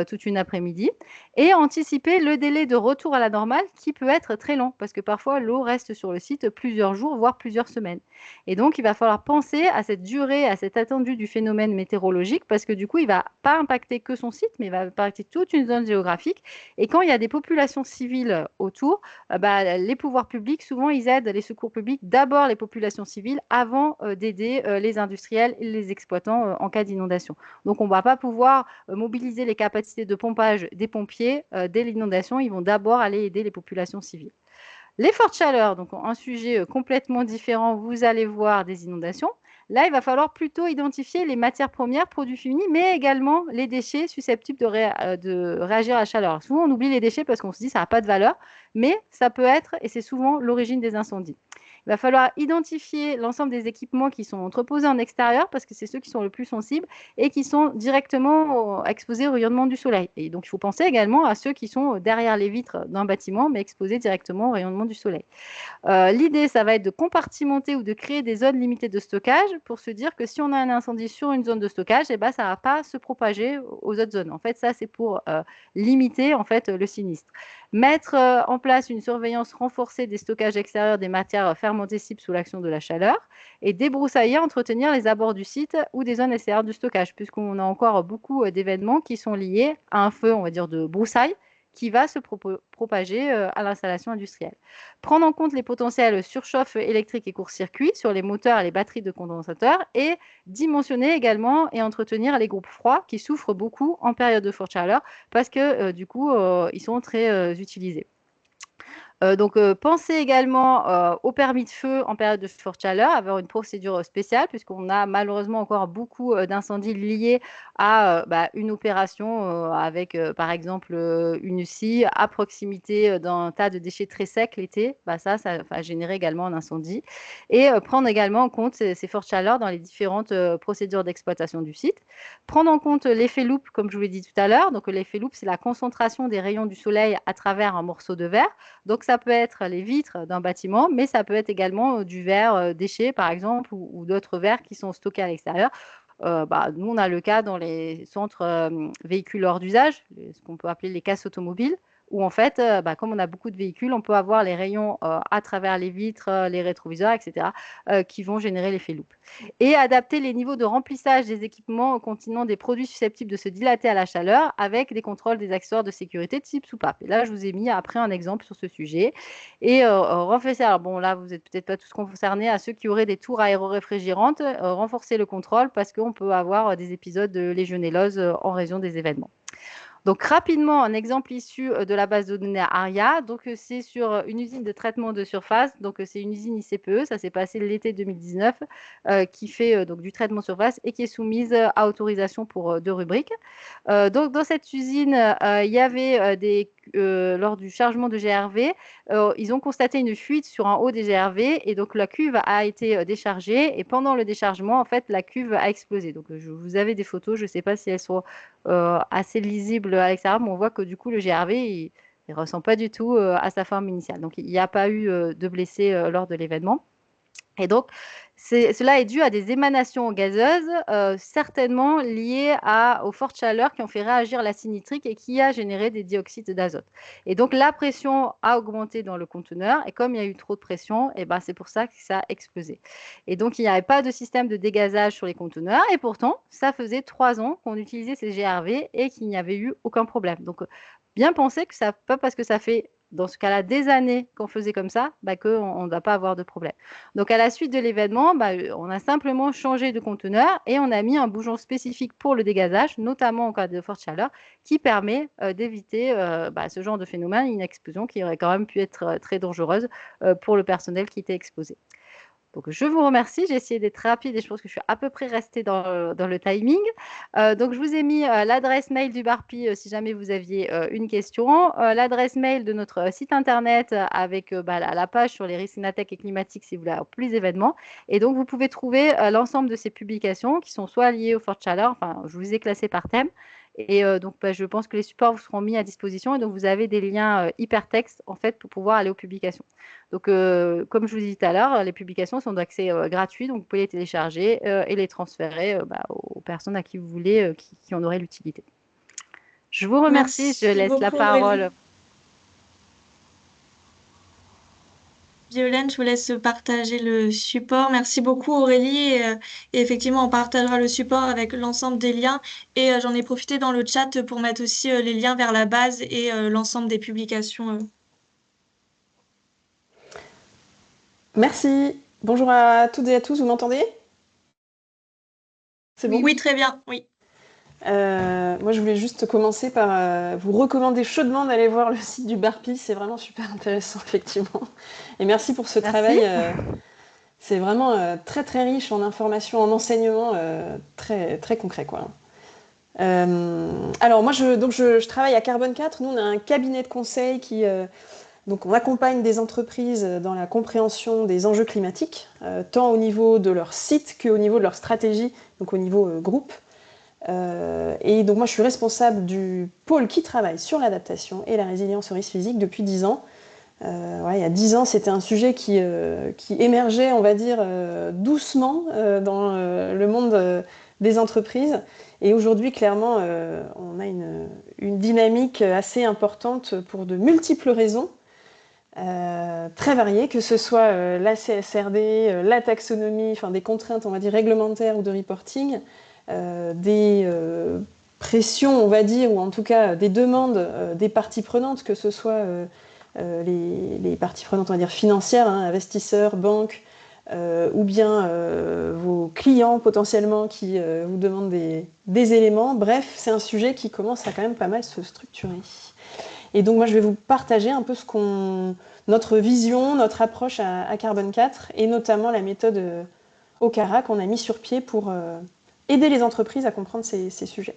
toute une après-midi. Et anticiper le délai de retour à la normale qui peut être très long parce que parfois, l'eau reste sur le site plusieurs jours, voire plusieurs semaines. Et donc, il va falloir penser à cette durée, à cette attendue du phénomène météorologique parce que du coup, il ne va pas impacter que son site, mais il va impacter toute une zone géographique. Et quand il y a des populations civiles autour, les pouvoirs publics, souvent, ils aident les secours publics, d'abord les populations civiles, avant d'aider les industriels et les exploitants en cas d'inondation. Donc, on ne va pas pouvoir mobiliser les capacités de pompage des pompiers dès l'inondation. Ils vont d'abord aller aider les populations civiles. Les fortes chaleurs, donc un sujet complètement différent, vous allez voir des inondations. Là, il va falloir plutôt identifier les matières premières, produits finis, mais également les déchets susceptibles de réagir à la chaleur. Alors, souvent, on oublie les déchets parce qu'on se dit que ça n'a pas de valeur, mais ça peut être, et c'est souvent l'origine des incendies. Il va falloir identifier l'ensemble des équipements qui sont entreposés en extérieur parce que c'est ceux qui sont le plus sensibles et qui sont directement exposés au rayonnement du soleil. Et donc, il faut penser également à ceux qui sont derrière les vitres d'un bâtiment, mais exposés directement au rayonnement du soleil. L'idée, ça va être de compartimenter ou de créer des zones limitées de stockage pour se dire que si on a un incendie sur une zone de stockage, ça ne va pas se propager aux autres zones. En fait, ça, c'est pour limiter en fait, le sinistre. Mettre en place une surveillance renforcée des stockages extérieurs des matières fermentescibles sous l'action de la chaleur et débroussailler, entretenir les abords du site ou des zones extérieures du stockage, puisqu'on a encore beaucoup d'événements qui sont liés à un feu, on va dire, de broussailles, qui va se propager à l'installation industrielle. Prendre en compte les potentiels surchauffe électriques et court-circuit sur les moteurs et les batteries de condensateurs et dimensionner également et entretenir les groupes froids qui souffrent beaucoup en période de forte chaleur parce que du coup, ils sont très utilisés. Donc, pensez également au permis de feu en période de forte chaleur, avoir une procédure spéciale, puisqu'on a malheureusement encore beaucoup d'incendies liés à une opération avec, par exemple, une scie à proximité d'un tas de déchets très secs l'été. Ça va générer également un incendie. Et prendre également en compte ces fortes chaleurs dans les différentes procédures d'exploitation du site. Prendre en compte l'effet loupe, comme je vous l'ai dit tout à l'heure. Donc, l'effet loupe, c'est la concentration des rayons du soleil à travers un morceau de verre. Donc, ça peut être les vitres d'un bâtiment, mais ça peut être également du verre déchet, par exemple, ou d'autres verres qui sont stockés à l'extérieur. Nous, on a le cas dans les centres véhicules hors d'usage, ce qu'on peut appeler les casses automobiles, où en fait, comme on a beaucoup de véhicules, on peut avoir les rayons à travers les vitres, les rétroviseurs, etc., qui vont générer l'effet loupe. Et adapter les niveaux de remplissage des équipements contenant des produits susceptibles de se dilater à la chaleur avec des contrôles des accessoires de sécurité de type soupape. Et là, je vous ai mis après un exemple sur ce sujet. Et renforcer, alors bon, là, vous n'êtes peut-être pas tous concernés, à ceux qui auraient des tours aéroréfrigérantes, renforcer le contrôle parce qu'on peut avoir des épisodes de légionellose en raison des événements. Donc, rapidement, un exemple issu de la base de données ARIA. Donc, c'est sur une usine de traitement de surface. Donc, c'est une usine ICPE. Ça s'est passé l'été 2019 qui fait donc du traitement de surface et qui est soumise à autorisation pour 2 rubriques. Donc, dans cette usine, il y avait lors du chargement de GRV, ils ont constaté une fuite sur un haut des GRV et donc la cuve a été déchargée et pendant le déchargement, en fait, la cuve a explosé. Donc, vous avez des photos, je ne sais pas si elles sont assez lisibles à l'extérieur, mais on voit que du coup, le GRV, il ne ressemble pas du tout à sa forme initiale. Donc, il n'y a pas eu de blessés lors de l'événement. Et donc, Cela est dû à des émanations gazeuses, certainement liées aux fortes chaleurs qui ont fait réagir l'acide nitrique et qui a généré des dioxydes d'azote. Et donc, la pression a augmenté dans le conteneur et comme il y a eu trop de pression, et ben, c'est pour ça que ça a explosé. Et donc, il n'y avait pas de système de dégazage sur les conteneurs et pourtant, ça faisait 3 ans qu'on utilisait ces GRV et qu'il n'y avait eu aucun problème. Donc, bien penser que ça pas parce que ça fait dans ce cas-là des années qu'on faisait comme ça, qu'on ne va pas avoir de problème. Donc à la suite de l'événement, on a simplement changé de conteneur et on a mis un bouchon spécifique pour le dégazage, notamment en cas de forte chaleur, qui permet d'éviter ce genre de phénomène, une explosion qui aurait quand même pu être très dangereuse pour le personnel qui était exposé. Donc, je vous remercie. J'ai essayé d'être rapide et je pense que je suis à peu près restée dans le timing. Donc, je vous ai mis l'adresse mail du Barpi si jamais vous aviez une question, l'adresse mail de notre site internet avec la page sur les risques climatiques et climatiques si vous voulez avoir plus d'événements. Et donc, vous pouvez trouver l'ensemble de ces publications qui sont soit liées aux fortes chaleurs, enfin, je vous ai classé par thème. Et donc, je pense que les supports vous seront mis à disposition et donc vous avez des liens hypertextes en fait pour pouvoir aller aux publications. Donc, comme je vous disais tout à l'heure, les publications sont d'accès gratuit, donc vous pouvez les télécharger et les transférer aux personnes à qui vous voulez, qui en auraient l'utilité. Je vous remercie, Merci je laisse la beaucoup, parole. Aurélie. Violaine, je vous laisse partager le support. Merci beaucoup Aurélie. Et effectivement, on partagera le support avec l'ensemble des liens. Et j'en ai profité dans le chat pour mettre aussi les liens vers la base et l'ensemble des publications. Merci. Bonjour à toutes et à tous, vous m'entendez? C'est bon? Oui, très bien, oui. Moi, je voulais juste commencer par vous recommander chaudement d'aller voir le site du Barpi. C'est vraiment super intéressant, effectivement. Et merci pour ce travail. C'est vraiment très, très riche en informations, en enseignements très, très concrets, quoi. Alors, moi, je travaille à Carbone 4. Nous, on a un cabinet de conseil qui... Donc, on accompagne des entreprises dans la compréhension des enjeux climatiques, tant au niveau de leur site qu'au niveau de leur stratégie, donc au niveau groupe. Et donc moi je suis responsable du pôle qui travaille sur l'adaptation et la résilience au risque physique depuis 10 ans. Il y a 10 ans, c'était un sujet qui émergeait, on va dire, doucement dans le monde des entreprises. Et aujourd'hui, clairement, on a une dynamique assez importante pour de multiples raisons, très variées, que ce soit la CSRD, la taxonomie, enfin des contraintes, on va dire, réglementaires ou de reporting, des pressions, on va dire, ou en tout cas des demandes des parties prenantes, que ce soit les parties prenantes, on va dire, financières, investisseurs, banques, ou bien vos clients potentiellement qui vous demandent des éléments. Bref, c'est un sujet qui commence à quand même pas mal se structurer. Et donc moi je vais vous partager un peu notre vision, notre approche à Carbone 4, et notamment la méthode OCARA qu'on a mis sur pied pour aider les entreprises à comprendre ces sujets.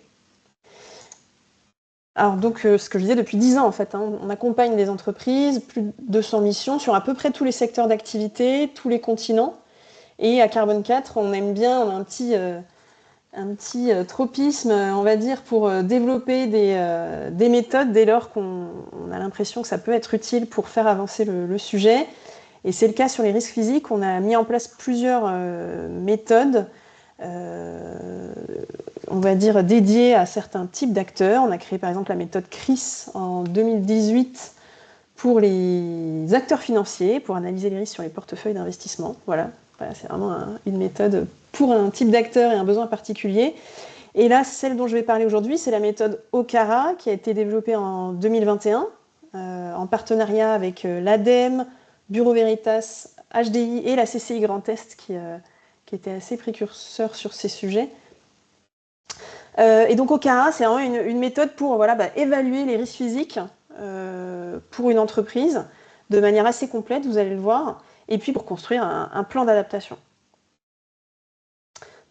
Alors donc, ce que je disais depuis 10 ans en fait, on accompagne des entreprises, plus de 200 missions sur à peu près tous les secteurs d'activité, tous les continents. Et à Carbone 4, on aime bien, on a un petit tropisme, on va dire, pour développer des méthodes dès lors qu'on a l'impression que ça peut être utile pour faire avancer le sujet. Et c'est le cas sur les risques physiques. On a mis en place plusieurs méthodes, on va dire, dédiées à certains types d'acteurs. On a créé par exemple la méthode CRIS en 2018 pour les acteurs financiers, pour analyser les risques sur les portefeuilles d'investissement. Voilà, c'est vraiment une méthode pour un type d'acteur et un besoin particulier. Et là, celle dont je vais parler aujourd'hui, c'est la méthode OCARA, qui a été développée en 2021, en partenariat avec l'ADEME, Bureau Veritas, HDI et la CCI Grand Est, qui était assez précurseur sur ces sujets. Et donc OCARA, c'est vraiment une méthode pour évaluer les risques physiques pour une entreprise de manière assez complète, vous allez le voir, et puis pour construire un plan d'adaptation.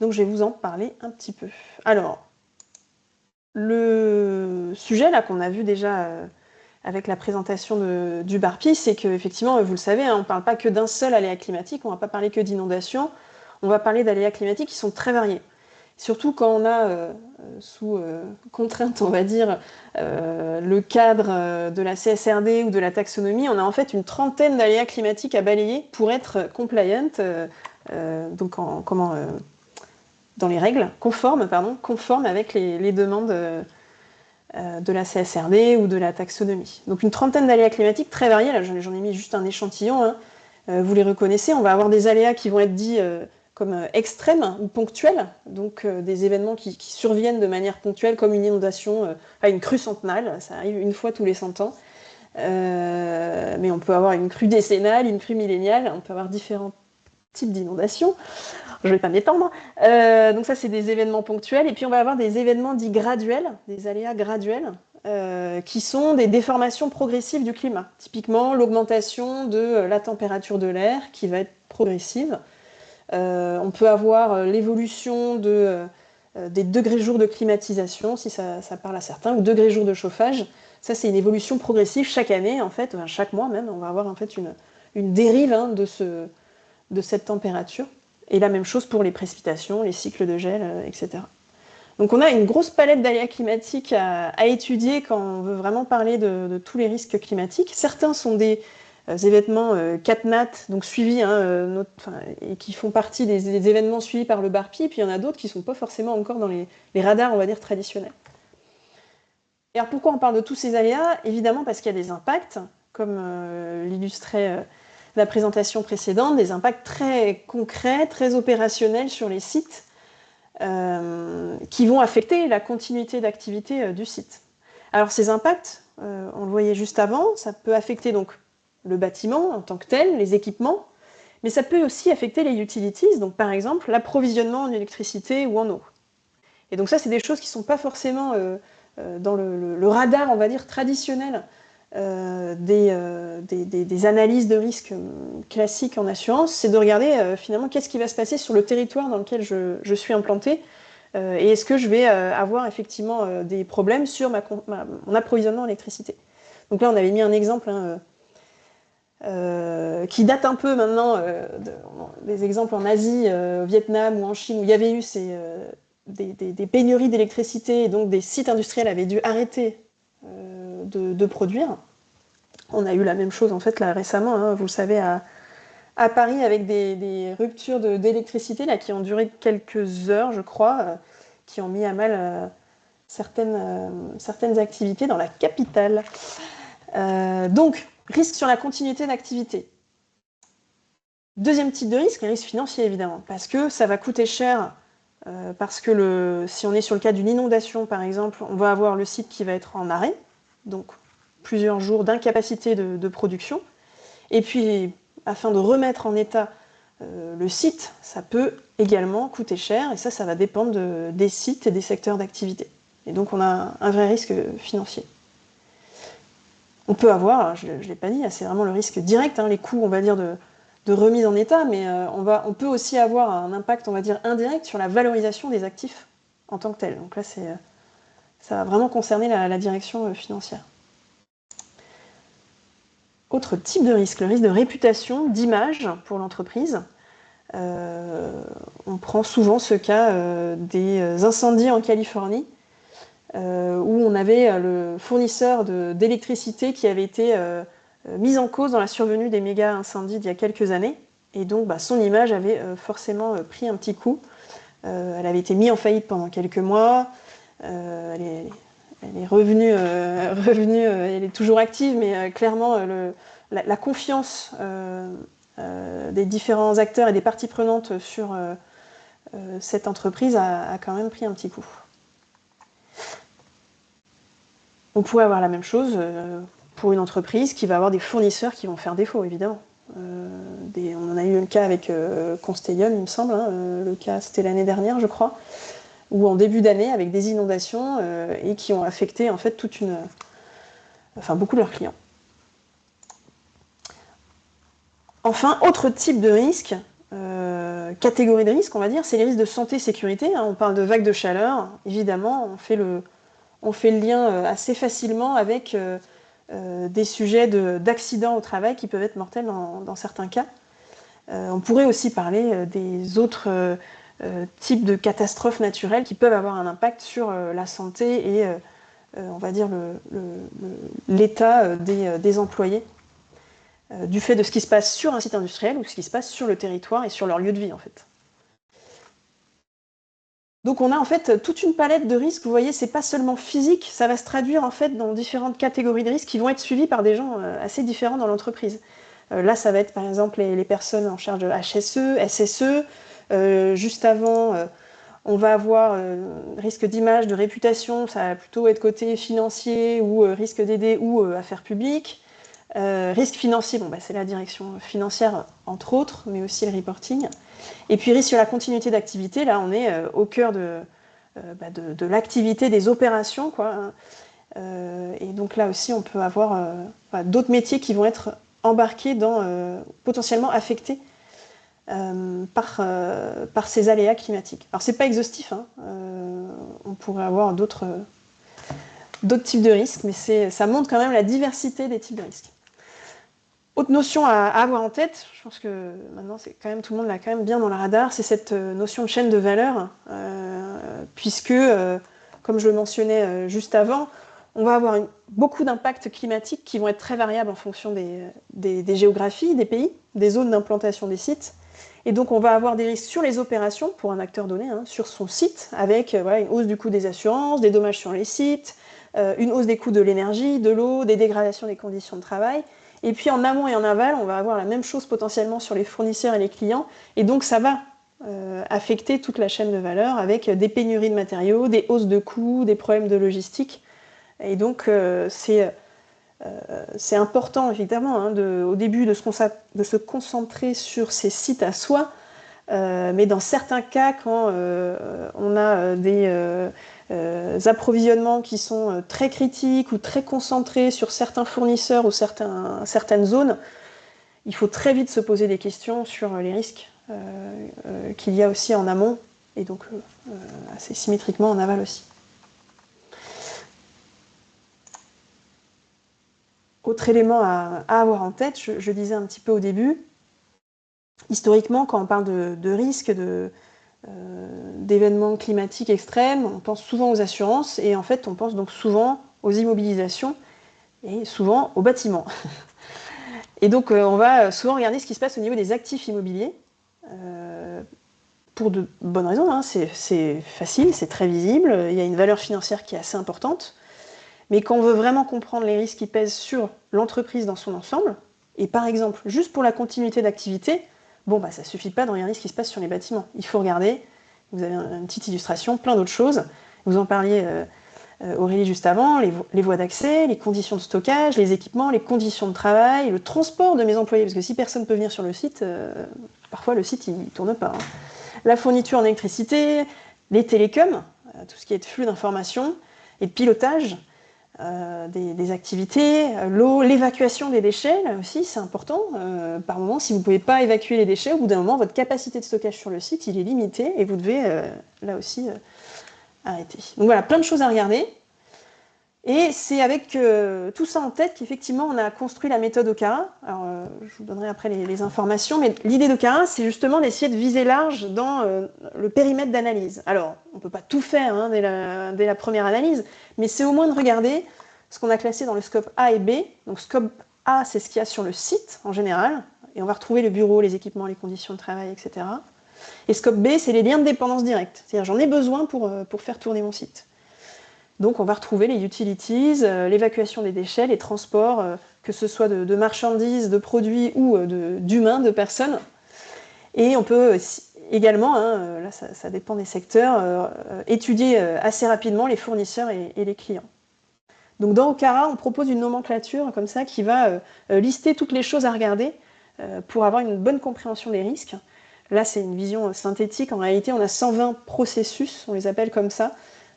Donc je vais vous en parler un petit peu. Alors, le sujet là qu'on a vu déjà avec la présentation du Barpi, c'est qu'effectivement, vous le savez, on ne parle pas que d'un seul aléa climatique, on ne va pas parler que d'inondations, on va parler d'aléas climatiques qui sont très variés. Surtout quand on a sous contrainte, on va dire, le cadre de la CSRD ou de la taxonomie, on a en fait une trentaine d'aléas climatiques à balayer pour être compliant donc dans les règles, conformes avec les demandes de la CSRD ou de la taxonomie. Donc une trentaine d'aléas climatiques très variés, là j'en ai mis juste un échantillon, hein. Vous les reconnaissez, on va avoir des aléas qui vont être dits comme extrêmes ou ponctuels, donc des événements qui surviennent de manière ponctuelle, comme une inondation, une crue centennale, ça arrive une fois tous les 100 ans, mais on peut avoir une crue décennale, une crue milléniale, on peut avoir différents types d'inondations, je ne vais pas m'étendre. Donc ça, c'est des événements ponctuels, et puis on va avoir des événements dits graduels, des aléas graduels, qui sont des déformations progressives du climat. Typiquement, l'augmentation de la température de l'air qui va être progressive. On peut avoir l'évolution des degrés-jours de climatisation, si ça parle à certains, ou degrés-jours de chauffage. Ça, c'est une évolution progressive chaque année, en fait, chaque mois même. On va avoir en fait une dérive hein, de cette température. Et la même chose pour les précipitations, les cycles de gel, etc. Donc on a une grosse palette d'aléas climatiques à étudier quand on veut vraiment parler de tous les risques climatiques. Certains sont des événements CatNat, donc suivis, hein, et qui font partie des événements suivis par le BARPI, puis il y en a d'autres qui ne sont pas forcément encore dans les radars, on va dire, traditionnels. Et alors pourquoi on parle de tous ces aléas? Évidemment parce qu'il y a des impacts, comme l'illustrait la présentation précédente, des impacts très concrets, très opérationnels sur les sites, qui vont affecter la continuité d'activité du site. Alors ces impacts, on le voyait juste avant, ça peut affecter donc le bâtiment en tant que tel, les équipements, mais ça peut aussi affecter les utilities, donc par exemple l'approvisionnement en électricité ou en eau. Et donc ça, c'est des choses qui ne sont pas forcément dans le radar, on va dire, traditionnel des analyses de risques classiques en assurance, c'est de regarder finalement qu'est-ce qui va se passer sur le territoire dans lequel je suis implanté, et est-ce que je vais avoir effectivement des problèmes sur mon approvisionnement en électricité. Donc là, on avait mis un exemple hein, qui date un peu maintenant des exemples en Asie, au Vietnam ou en Chine, où il y avait eu des pénuries d'électricité, et donc des sites industriels avaient dû arrêter de produire. On a eu la même chose en fait là récemment, hein, vous le savez, à Paris, avec des ruptures d'électricité là, qui ont duré quelques heures, je crois, qui ont mis à mal certaines activités dans la capitale. Donc, risque sur la continuité d'activité. Deuxième type de risque, les risques financiers évidemment, parce que ça va coûter cher, parce que si on est sur le cas d'une inondation par exemple, on va avoir le site qui va être en arrêt, donc plusieurs jours d'incapacité de production. Et puis, afin de remettre en état le site, ça peut également coûter cher, et ça va dépendre des sites et des secteurs d'activité. Et donc on a un vrai risque financier. On peut avoir, je ne l'ai pas dit, c'est vraiment le risque direct, hein, les coûts, on va dire, de remise en état, mais on peut aussi avoir un impact, on va dire, indirect sur la valorisation des actifs en tant que tel. Donc là, ça va vraiment concerner la direction financière. Autre type de risque, le risque de réputation, d'image pour l'entreprise. On prend souvent ce cas des incendies en Californie, où on avait le fournisseur d'électricité qui avait été mis en cause dans la survenue des méga incendies d'il y a quelques années. Et donc son image avait forcément pris un petit coup. Elle avait été mise en faillite pendant quelques mois. Elle est revenue, elle est toujours active, mais clairement, la confiance des différents acteurs et des parties prenantes sur cette entreprise a quand même pris un petit coup. On pourrait avoir la même chose pour une entreprise qui va avoir des fournisseurs qui vont faire défaut, évidemment. On en a eu un cas avec Constellium, il me semble, hein, le cas c'était l'année dernière, je crois, ou en début d'année avec des inondations et qui ont affecté en fait beaucoup de leurs clients. Enfin, autre type de risque, catégorie de risque, on va dire, c'est les risques de santé-sécurité. Hein. On parle de vagues de chaleur, évidemment, on fait le lien assez facilement avec des sujets d'accidents au travail qui peuvent être mortels dans certains cas. On pourrait aussi parler des autres types de catastrophes naturelles qui peuvent avoir un impact sur la santé et, on va dire, l'état des employés. du fait de ce qui se passe sur un site industriel ou ce qui se passe sur le territoire et sur leur lieu de vie, en fait. Donc on a en fait toute une palette de risques. Vous voyez, c'est pas seulement physique, ça va se traduire en fait dans différentes catégories de risques qui vont être suivies par des gens assez différents dans l'entreprise. Là, ça va être par exemple les personnes en charge de HSE, SSE. Juste avant, on va avoir risque d'image, de réputation, ça va plutôt être côté financier ou risque d'aider ou affaires publiques. Risque financier, bon, bah, c'est la direction financière entre autres, mais aussi le reporting. Et puis risque sur la continuité d'activité, là on est au cœur de l'activité des opérations, quoi. Et donc là aussi on peut avoir d'autres métiers qui vont être embarqués potentiellement affectés par ces aléas climatiques. Alors c'est pas exhaustif, hein, on pourrait avoir d'autres types de risques, mais ça montre quand même la diversité des types de risques. Autre notion à avoir en tête, je pense que maintenant tout le monde l'a quand même bien dans le radar, c'est cette notion de chaîne de valeur, puisque, comme je le mentionnais juste avant, on va avoir beaucoup d'impacts climatiques qui vont être très variables en fonction des géographies, des pays, des zones d'implantation des sites. Et donc on va avoir des risques sur les opérations pour un acteur donné, hein, sur son site, avec une hausse du coût des assurances, des dommages sur les sites, une hausse des coûts de l'énergie, de l'eau, des dégradations des conditions de travail. Et puis en amont et en aval, on va avoir la même chose potentiellement sur les fournisseurs et les clients. Et donc ça va affecter toute la chaîne de valeur avec des pénuries de matériaux, des hausses de coûts, des problèmes de logistique. Et donc c'est important évidemment hein, au début de se concentrer sur ces sites à soi. Mais dans certains cas, quand on a des approvisionnements qui sont très critiques ou très concentrés sur certains fournisseurs ou certaines zones, il faut très vite se poser des questions sur les risques qu'il y a aussi en amont et donc assez symétriquement en aval aussi. Autre élément à avoir en tête, je disais un petit peu au début, historiquement, quand on parle de risques, d'événements climatiques extrêmes, on pense souvent aux assurances et en fait on pense donc souvent aux immobilisations et souvent aux bâtiments. Et donc on va souvent regarder ce qui se passe au niveau des actifs immobiliers pour de bonnes raisons, hein. C'est facile, c'est très visible, il y a une valeur financière qui est assez importante, mais quand on veut vraiment comprendre les risques qui pèsent sur l'entreprise dans son ensemble, et par exemple juste pour la continuité d'activité, bon, bah, ça ne suffit pas de regarder ce qui se passe sur les bâtiments. Il faut regarder, vous avez une petite illustration, plein d'autres choses. Vous en parliez, Aurélie, juste avant, les voies d'accès, les conditions de stockage, les équipements, les conditions de travail, le transport de mes employés, parce que si personne ne peut venir sur le site, parfois le site il ne tourne pas. Hein. La fourniture en électricité, les télécoms, tout ce qui est de flux d'informations et de pilotage, des activités, l'eau, l'évacuation des déchets, là aussi c'est important. Par moment, si vous ne pouvez pas évacuer les déchets, au bout d'un moment, votre capacité de stockage sur le site, il est limité et vous devez là aussi arrêter. Donc voilà, plein de choses à regarder. Et c'est avec tout ça en tête qu'effectivement on a construit la méthode OCARA. Alors je vous donnerai après les informations, mais l'idée d'OCARA, c'est justement d'essayer de viser large dans le périmètre d'analyse. Alors, on ne peut pas tout faire hein, dès la première analyse, mais c'est au moins de regarder ce qu'on a classé dans le scope A et B. Donc scope A, c'est ce qu'il y a sur le site en général, et on va retrouver le bureau, les équipements, les conditions de travail, etc. Et scope B, c'est les liens de dépendance directe. C'est-à-dire j'en ai besoin pour faire tourner mon site. Donc on va retrouver les utilities, l'évacuation des déchets, les transports, que ce soit de marchandises, de produits ou d'humains, de personnes. Et on peut également, hein, là ça dépend des secteurs, étudier assez rapidement les fournisseurs et les clients. Donc dans OCARA, on propose une nomenclature comme ça qui va lister toutes les choses à regarder pour avoir une bonne compréhension des risques. Là c'est une vision synthétique, en réalité on a 120 processus, on les appelle comme ça,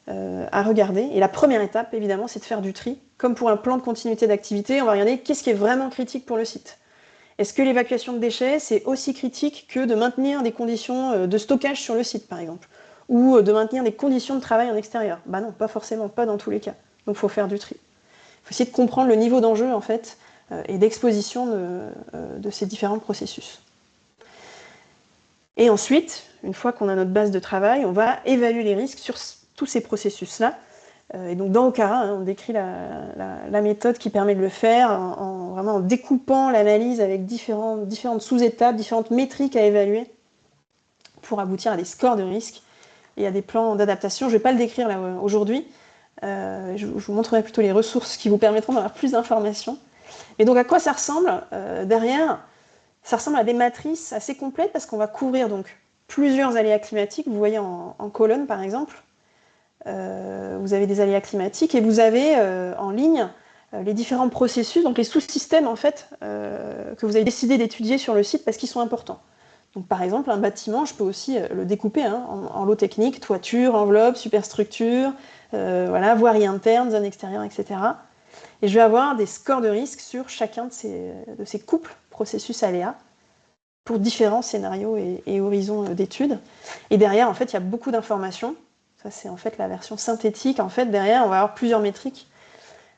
à regarder. Et la première étape, évidemment, c'est de faire du tri. Comme pour un plan de continuité d'activité, on va regarder qu'est-ce qui est vraiment critique pour le site. Est-ce que l'évacuation de déchets, c'est aussi critique que de maintenir des conditions de stockage sur le site, par exemple, ou de maintenir des conditions de travail en extérieur? Bah non, pas forcément, pas dans tous les cas. Donc il faut faire du tri. Il faut essayer de comprendre le niveau d'enjeu, en fait, et d'exposition de ces différents processus. Et ensuite, une fois qu'on a notre base de travail, on va évaluer les risques sur tous ces processus-là. Et donc dans OCARA, hein, on décrit la méthode qui permet de le faire en vraiment en découpant l'analyse avec différentes sous-étapes, différentes métriques à évaluer pour aboutir à des scores de risque et à des plans d'adaptation. Je ne vais pas le décrire là aujourd'hui. Je vous montrerai plutôt les ressources qui vous permettront d'avoir plus d'informations. Et donc à quoi ça ressemble derrière? Ça ressemble à des matrices assez complètes parce qu'on va couvrir donc plusieurs aléas climatiques. Vous voyez en colonne par exemple, vous avez des aléas climatiques et vous avez en ligne les différents processus, donc les sous-systèmes en fait que vous avez décidé d'étudier sur le site parce qu'ils sont importants. Donc par exemple un bâtiment, je peux aussi le découper en lots techniques, toiture, enveloppe, superstructure, voilà, voirie interne, zone extérieure, etc. Et je vais avoir des scores de risque sur chacun de ces couples processus aléas pour différents scénarios et horizons d'études. Et derrière, en fait, il y a beaucoup d'informations. Ça, c'est en fait la version synthétique. En fait, derrière, on va avoir plusieurs métriques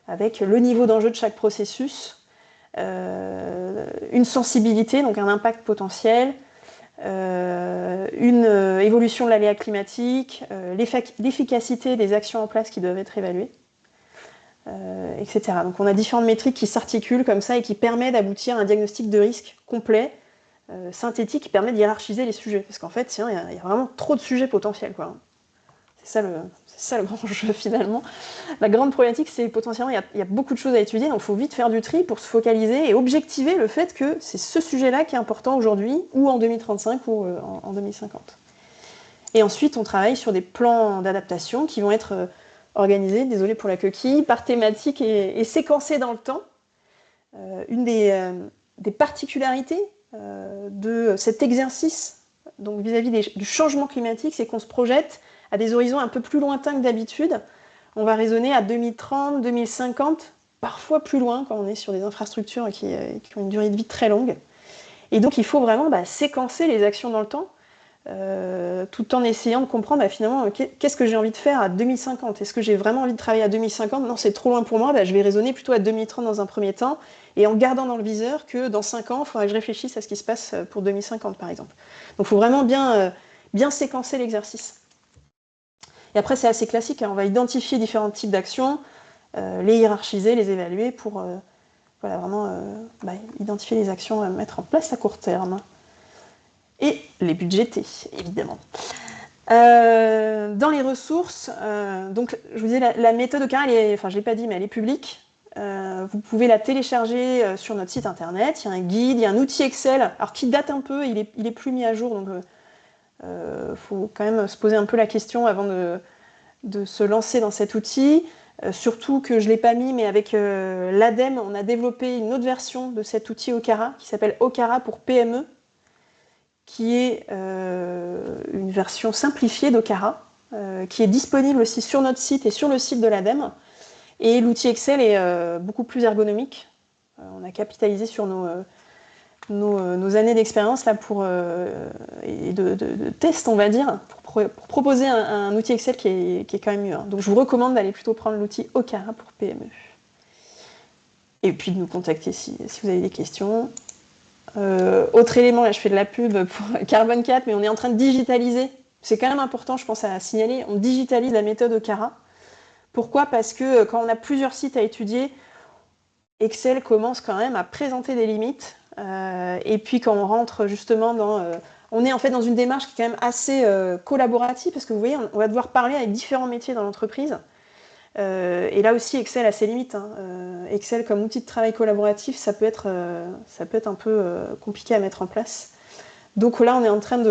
avec le niveau d'enjeu de chaque processus, une sensibilité, donc un impact potentiel, une évolution de l'aléa climatique, l'efficacité des actions en place qui doivent être évaluées, etc. Donc on a différentes métriques qui s'articulent comme ça et qui permettent d'aboutir à un diagnostic de risque complet, synthétique, qui permet de hiérarchiser les sujets. Parce qu'en fait, il y a vraiment trop de sujets potentiels, quoi. C'est ça le grand jeu finalement. La grande problématique, c'est potentiellement, il y a beaucoup de choses à étudier, donc il faut vite faire du tri pour se focaliser et objectiver le fait que c'est ce sujet-là qui est important aujourd'hui, ou en 2035, ou en 2050. Et ensuite, on travaille sur des plans d'adaptation qui vont être organisés, désolé pour la coquille, par thématique et séquencés dans le temps. Une des particularités de cet exercice, donc vis-à-vis du changement climatique, c'est qu'on se projette à des horizons un peu plus lointains que d'habitude. On va raisonner à 2030, 2050, parfois plus loin quand on est sur des infrastructures qui ont une durée de vie très longue. Et donc il faut vraiment séquencer les actions dans le temps, tout en essayant de comprendre finalement qu'est-ce que j'ai envie de faire à 2050. Est-ce que j'ai vraiment envie de travailler à 2050? Non, c'est trop loin pour moi, je vais raisonner plutôt à 2030 dans un premier temps, et en gardant dans le viseur que dans 5 ans, il faudra que je réfléchisse à ce qui se passe pour 2050 par exemple. Donc il faut vraiment bien séquencer l'exercice. Et après, c'est assez classique, on va identifier différents types d'actions, les hiérarchiser, les évaluer pour vraiment identifier les actions à mettre en place à court terme. Et les budgéter, évidemment. Dans les ressources, donc je vous disais, la méthode OCARA, je ne l'ai pas dit, mais elle est publique. Vous pouvez la télécharger sur notre site internet. Il y a un guide, il y a un outil Excel, alors qui date un peu, il est plus mis à jour, donc faut quand même se poser un peu la question avant de se lancer dans cet outil. Surtout que je ne l'ai pas mis, mais avec l'ADEME, on a développé une autre version de cet outil OCARA qui s'appelle OCARA pour PME, qui est une version simplifiée d'OCARA, qui est disponible aussi sur notre site et sur le site de l'ADEME. Et l'outil Excel est beaucoup plus ergonomique. On a capitalisé sur nos années d'expérience là et de tests, on va dire, pour proposer un outil Excel qui est quand même mieux. Donc je vous recommande d'aller plutôt prendre l'outil OCARA pour PME. Et puis de nous contacter si vous avez des questions. Autre élément, là je fais de la pub pour Carbone 4, mais on est en train de digitaliser. C'est quand même important, je pense, à signaler. On digitalise la méthode OCARA. Pourquoi? Parce que quand on a plusieurs sites à étudier, Excel commence quand même à présenter des limites. Et puis quand on rentre justement on est en fait dans une démarche qui est quand même assez collaborative, parce que vous voyez, on va devoir parler avec différents métiers dans l'entreprise. Et là aussi, Excel a ses limites. Excel comme outil de travail collaboratif, ça peut être un peu compliqué à mettre en place. Donc là, on est en train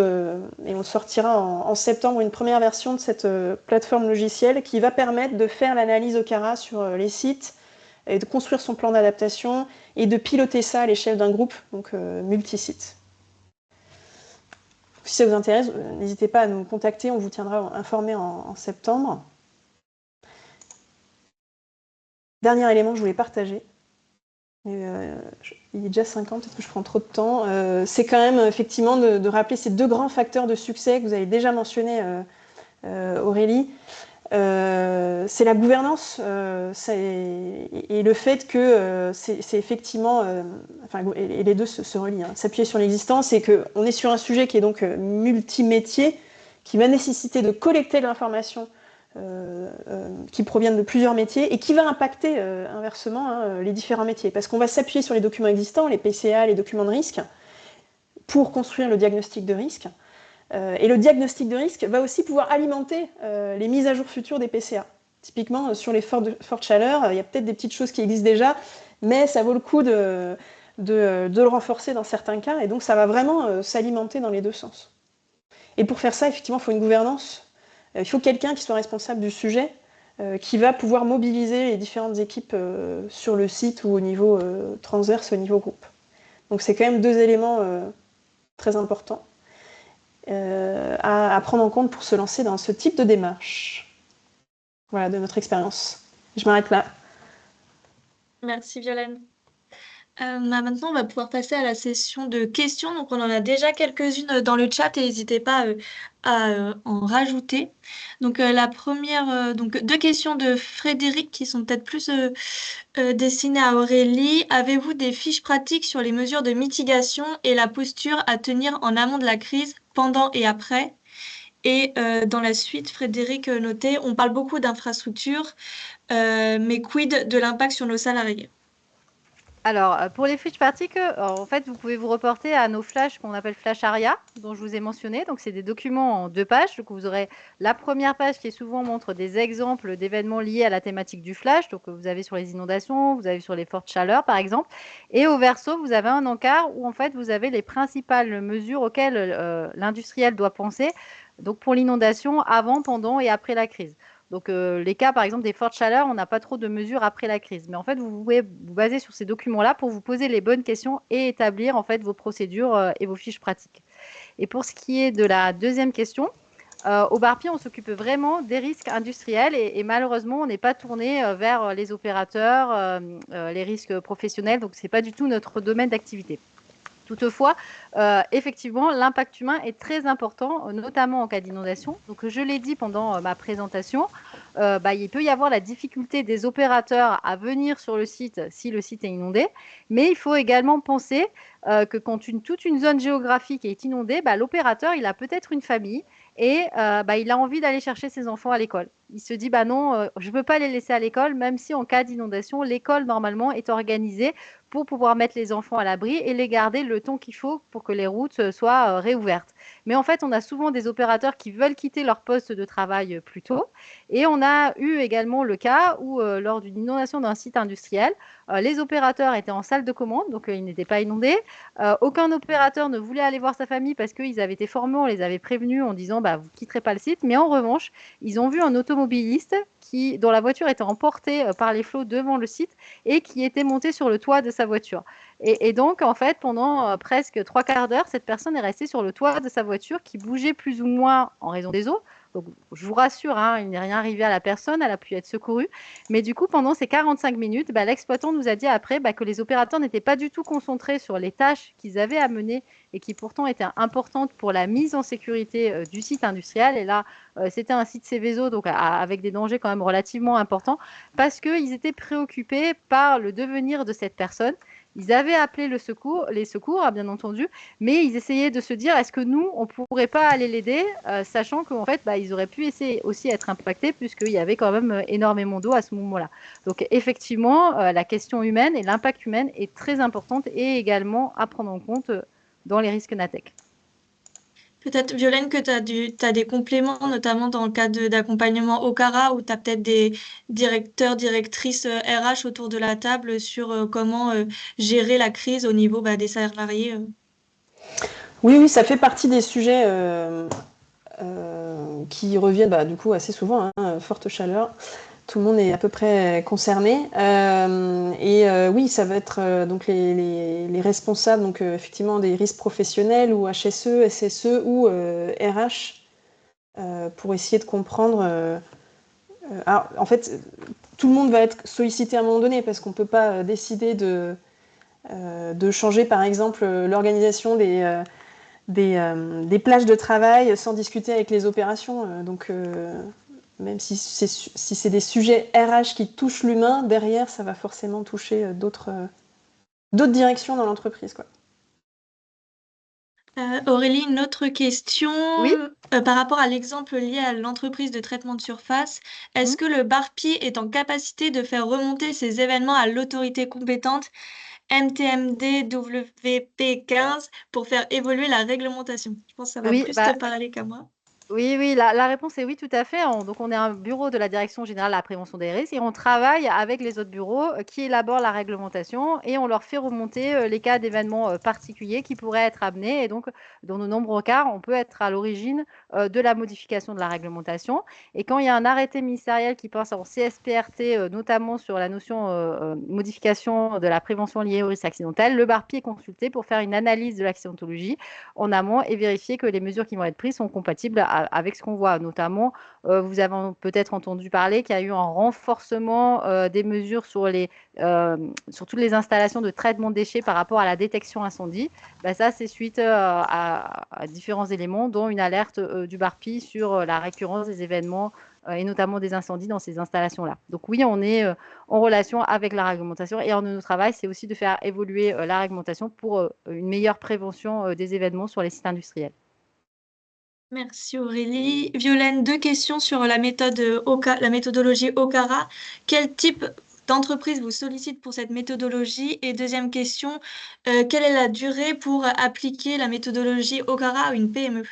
et on sortira en septembre une première version de cette plateforme logicielle qui va permettre de faire l'analyse OCARA sur les sites et de construire son plan d'adaptation et de piloter ça à l'échelle d'un groupe, donc multi-sites. Si ça vous intéresse, n'hésitez pas à nous contacter, on vous tiendra informé en septembre. Dernier élément que je voulais partager, il est déjà 5 ans, peut-être que je prends trop de temps, c'est quand même effectivement de rappeler ces 2 grands facteurs de succès que vous avez déjà mentionnés, Aurélie. C'est la gouvernance et le fait que c'est effectivement, et les deux se relient, s'appuyer sur l'existence, et qu'on est sur un sujet qui est donc multimétier, qui va nécessiter de collecter de l'information qui proviennent de plusieurs métiers et qui va impacter inversement les différents métiers. Parce qu'on va s'appuyer sur les documents existants, les PCA, les documents de risque, pour construire le diagnostic de risque. Et le diagnostic de risque va aussi pouvoir alimenter les mises à jour futures des PCA. Typiquement, sur les fortes chaleurs, il y a peut-être des petites choses qui existent déjà, mais ça vaut le coup de le renforcer dans certains cas, et donc ça va vraiment s'alimenter dans les deux sens. Et pour faire ça, effectivement, il faut une gouvernance. Il faut quelqu'un qui soit responsable du sujet, qui va pouvoir mobiliser les différentes équipes sur le site ou au niveau transverse, au niveau groupe. Donc c'est quand même deux éléments très importants à prendre en compte pour se lancer dans ce type de démarche. Voilà, de notre expérience. Je m'arrête là. Merci Violaine. Maintenant, on va pouvoir passer à la session de questions. Donc, on en a déjà quelques-unes dans le chat et n'hésitez pas à en rajouter. Donc, la première, donc 2 questions de Frédéric qui sont peut-être plus destinées à Aurélie. Avez-vous des fiches pratiques sur les mesures de mitigation et la posture à tenir en amont de la crise, pendant et après? Et dans la suite, Frédéric notait, on parle beaucoup d'infrastructures, mais quid de l'impact sur nos salariés? Alors, pour les fiches pratiques, en fait, vous pouvez vous reporter à nos flashs qu'on appelle Flash ARIA, dont je vous ai mentionné. Donc, c'est des documents en 2 pages. Donc, vous aurez la première page qui souvent montre des exemples d'événements liés à la thématique du flash. Donc, vous avez sur les inondations, vous avez sur les fortes chaleurs, par exemple. Et au verso, vous avez un encart où, en fait, vous avez les principales mesures auxquelles l'industriel doit penser. Donc, pour l'inondation, avant, pendant et après la crise. Donc, les cas, par exemple, des fortes chaleurs, on n'a pas trop de mesures après la crise. Mais en fait, vous pouvez vous baser sur ces documents-là pour vous poser les bonnes questions et établir en fait vos procédures et vos fiches pratiques. Et pour ce qui est de la deuxième question, au Barpi, on s'occupe vraiment des risques industriels et malheureusement, on n'est pas tourné vers les opérateurs, les risques professionnels. Donc, ce n'est pas du tout notre domaine d'activité. Toutefois, effectivement, l'impact humain est très important, notamment en cas d'inondation. Donc, je l'ai dit pendant ma présentation, il peut y avoir la difficulté des opérateurs à venir sur le site si le site est inondé, mais il faut également penser que quand toute une zone géographique est inondée, l'opérateur, il a peut-être une famille et il a envie d'aller chercher ses enfants à l'école. Il se dit, non, je ne peux pas les laisser à l'école, même si en cas d'inondation, l'école, normalement, est organisée pour pouvoir mettre les enfants à l'abri et les garder le temps qu'il faut pour que les routes soient réouvertes. Mais en fait, on a souvent des opérateurs qui veulent quitter leur poste de travail plus tôt. Et on a eu également le cas où, lors d'une inondation d'un site industriel, les opérateurs étaient en salle de commande, donc ils n'étaient pas inondés. Aucun opérateur ne voulait aller voir sa famille parce qu'ils avaient été formés, on les avait prévenus en disant vous ne quitterez pas le site. Mais en revanche, ils ont vu un automobiliste dont la voiture était emportée par les flots devant le site et qui était monté sur le toit de sa voiture. Et donc, en fait, pendant presque 3/4 d'heure, cette personne est restée sur le toit de sa voiture qui bougeait plus ou moins en raison des eaux. Donc, je vous rassure, il n'est rien arrivé à la personne, elle a pu être secourue. Mais du coup, pendant ces 45 minutes, l'exploitant nous a dit après que les opérateurs n'étaient pas du tout concentrés sur les tâches qu'ils avaient à mener et qui pourtant étaient importantes pour la mise en sécurité du site industriel. Et là, c'était un site Céveso, donc avec des dangers quand même relativement importants, parce qu'ils étaient préoccupés par le devenir de cette personne. Ils avaient appelé les secours, bien entendu, mais ils essayaient de se dire, est-ce que nous, on ne pourrait pas aller l'aider, sachant qu'en fait, ils auraient pu essayer aussi être impactés, puisqu'il y avait quand même énormément d'eau à ce moment-là. Donc, effectivement, la question humaine et l'impact humain est très importante et également à prendre en compte dans les risques NATEC. Peut-être, Violaine, que tu as des compléments, notamment dans le cadre d'accompagnement OCARA, où tu as peut-être des directeurs, directrices RH autour de la table sur comment gérer la crise au niveau des salariés. Oui, ça fait partie des sujets qui reviennent du coup assez souvent, forte chaleur. Tout le monde est à peu près concerné. Oui, ça va être donc les responsables, donc effectivement des risques professionnels ou HSE, SSE ou RH, pour essayer de comprendre. Alors, en fait, tout le monde va être sollicité à un moment donné parce qu'on ne peut pas décider de changer, par exemple, l'organisation des plages de travail sans discuter avec les opérations. Donc, même si c'est des sujets RH qui touchent l'humain, derrière, ça va forcément toucher d'autres directions dans l'entreprise, quoi. Aurélie, une autre question. Oui. Par rapport à l'exemple lié à l'entreprise de traitement de surface, est-ce que le BARPI est en capacité de faire remonter ces événements à l'autorité compétente MTMD WP15 pour faire évoluer la réglementation? Je pense que ça va Oui, plus bah, te parler qu'à moi. oui, la réponse est oui, tout à fait. Donc, on est un bureau de la Direction générale de la prévention des risques et on travaille avec les autres bureaux qui élaborent la réglementation et on leur fait remonter les cas d'événements particuliers qui pourraient être amenés. Et donc, dans de nombreux cas, on peut être à l'origine de la modification de la réglementation. Et quand il y a un arrêté ministériel qui pense en CSPRT, notamment sur la notion modification de la prévention liée au risque accidentel, le BARPI est consulté pour faire une analyse de l'accidentologie en amont et vérifier que les mesures qui vont être prises sont compatibles avec ce qu'on voit. Notamment, vous avez peut-être entendu parler qu'il y a eu un renforcement des mesures sur toutes les installations de traitement de déchets par rapport à la détection incendie. Bah, ça, c'est suite à différents éléments, dont une alerte du BARPI sur la récurrence des événements et notamment des incendies dans ces installations-là. Donc oui, on est en relation avec la réglementation et notre travail, c'est aussi de faire évoluer la réglementation pour une meilleure prévention des événements sur les sites industriels. Merci Aurélie. Violaine, deux questions sur la méthodologie OCARA. Quel type d'entreprise vous sollicite pour cette méthodologie? Et deuxième question, quelle est la durée pour appliquer la méthodologie OCARA à une PME?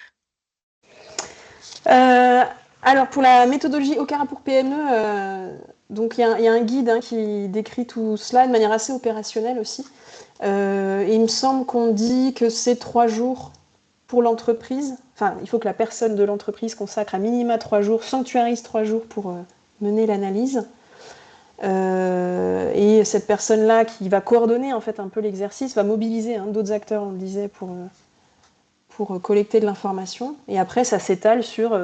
Alors, pour la méthodologie OCARA pour PME, donc il y a un guide qui décrit tout cela de manière assez opérationnelle aussi. Et il me semble qu'on dit que c'est 3 jours pour l'entreprise. Enfin, il faut que la personne de l'entreprise consacre à minima 3 jours, sanctuarise 3 jours pour mener l'analyse. Et cette personne-là qui va coordonner en fait un peu l'exercice, va mobiliser d'autres acteurs, on le disait, pour collecter de l'information. Et après, ça s'étale sur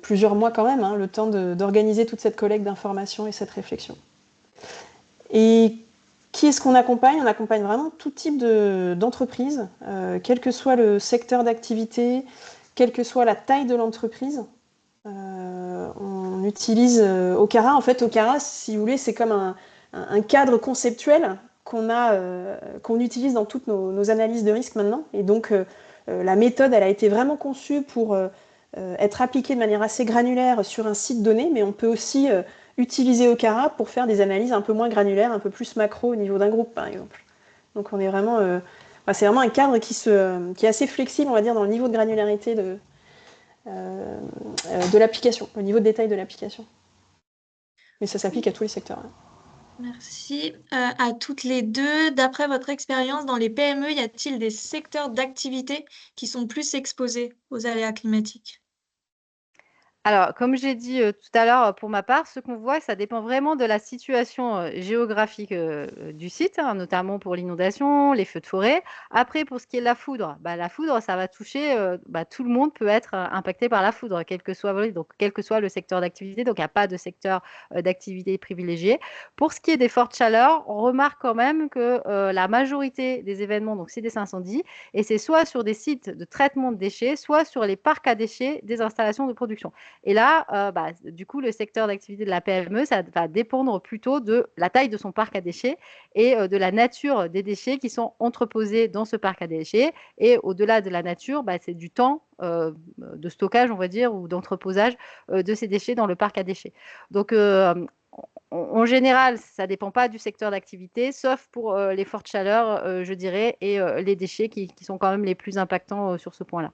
plusieurs mois quand même, le temps d'organiser toute cette collecte d'informations et cette réflexion. Et qui est-ce qu'on accompagne? On accompagne vraiment tout type d'entreprise, quel que soit le secteur d'activité, quelle que soit la taille de l'entreprise. On utilise OCARA. En fait, OCARA, si vous voulez, c'est comme un cadre conceptuel qu'on utilise dans toutes nos analyses de risque maintenant. Et donc, la méthode, elle a été vraiment conçue pour être appliquée de manière assez granulaire sur un site donné, mais on peut aussi utiliser OCARA pour faire des analyses un peu moins granulaires, un peu plus macro au niveau d'un groupe, par exemple. Donc, on est vraiment, c'est vraiment un cadre qui est assez flexible, on va dire, dans le niveau de granularité de l'application, au niveau de détail de l'application. Mais ça s'applique à tous les secteurs. Merci à toutes les deux. D'après votre expérience dans les PME, y a-t-il des secteurs d'activité qui sont plus exposés aux aléas climatiques? Alors, comme j'ai dit tout à l'heure, pour ma part, ce qu'on voit, ça dépend vraiment de la situation géographique du site, notamment pour l'inondation, les feux de forêt. Après, pour ce qui est de la foudre, la foudre, ça va toucher, tout le monde peut être impacté par la foudre, quel que soit le secteur d'activité. Donc, il n'y a pas de secteur d'activité privilégié. Pour ce qui est des fortes chaleurs, on remarque quand même que la majorité des événements, donc c'est des incendies, et c'est soit sur des sites de traitement de déchets, soit sur les parcs à déchets des installations de production. Et là, du coup, le secteur d'activité de la PME, ça va dépendre plutôt de la taille de son parc à déchets et de la nature des déchets qui sont entreposés dans ce parc à déchets. Et au-delà de la nature, c'est du temps de stockage, on va dire, ou d'entreposage de ces déchets dans le parc à déchets. Donc, en général, ça ne dépend pas du secteur d'activité, sauf pour les fortes chaleurs, je dirais, et les déchets qui sont quand même les plus impactants sur ce point-là.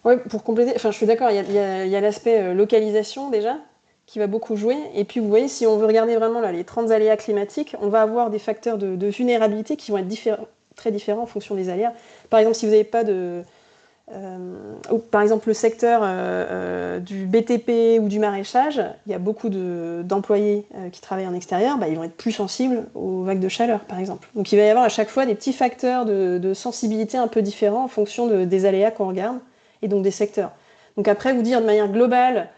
Oui, pour compléter, je suis d'accord, il y a l'aspect localisation déjà, qui va beaucoup jouer. Et puis vous voyez, si on veut regarder vraiment là, les 30 aléas climatiques, on va avoir des facteurs de vulnérabilité qui vont être très différents en fonction des aléas. Par exemple, si vous n'avez pas par exemple, le secteur du BTP ou du maraîchage, il y a beaucoup d'employés qui travaillent en extérieur, ils vont être plus sensibles aux vagues de chaleur, par exemple. Donc il va y avoir à chaque fois des petits facteurs de sensibilité un peu différents en fonction des aléas qu'on regarde, et donc des secteurs. Donc après, vous dire de manière globale,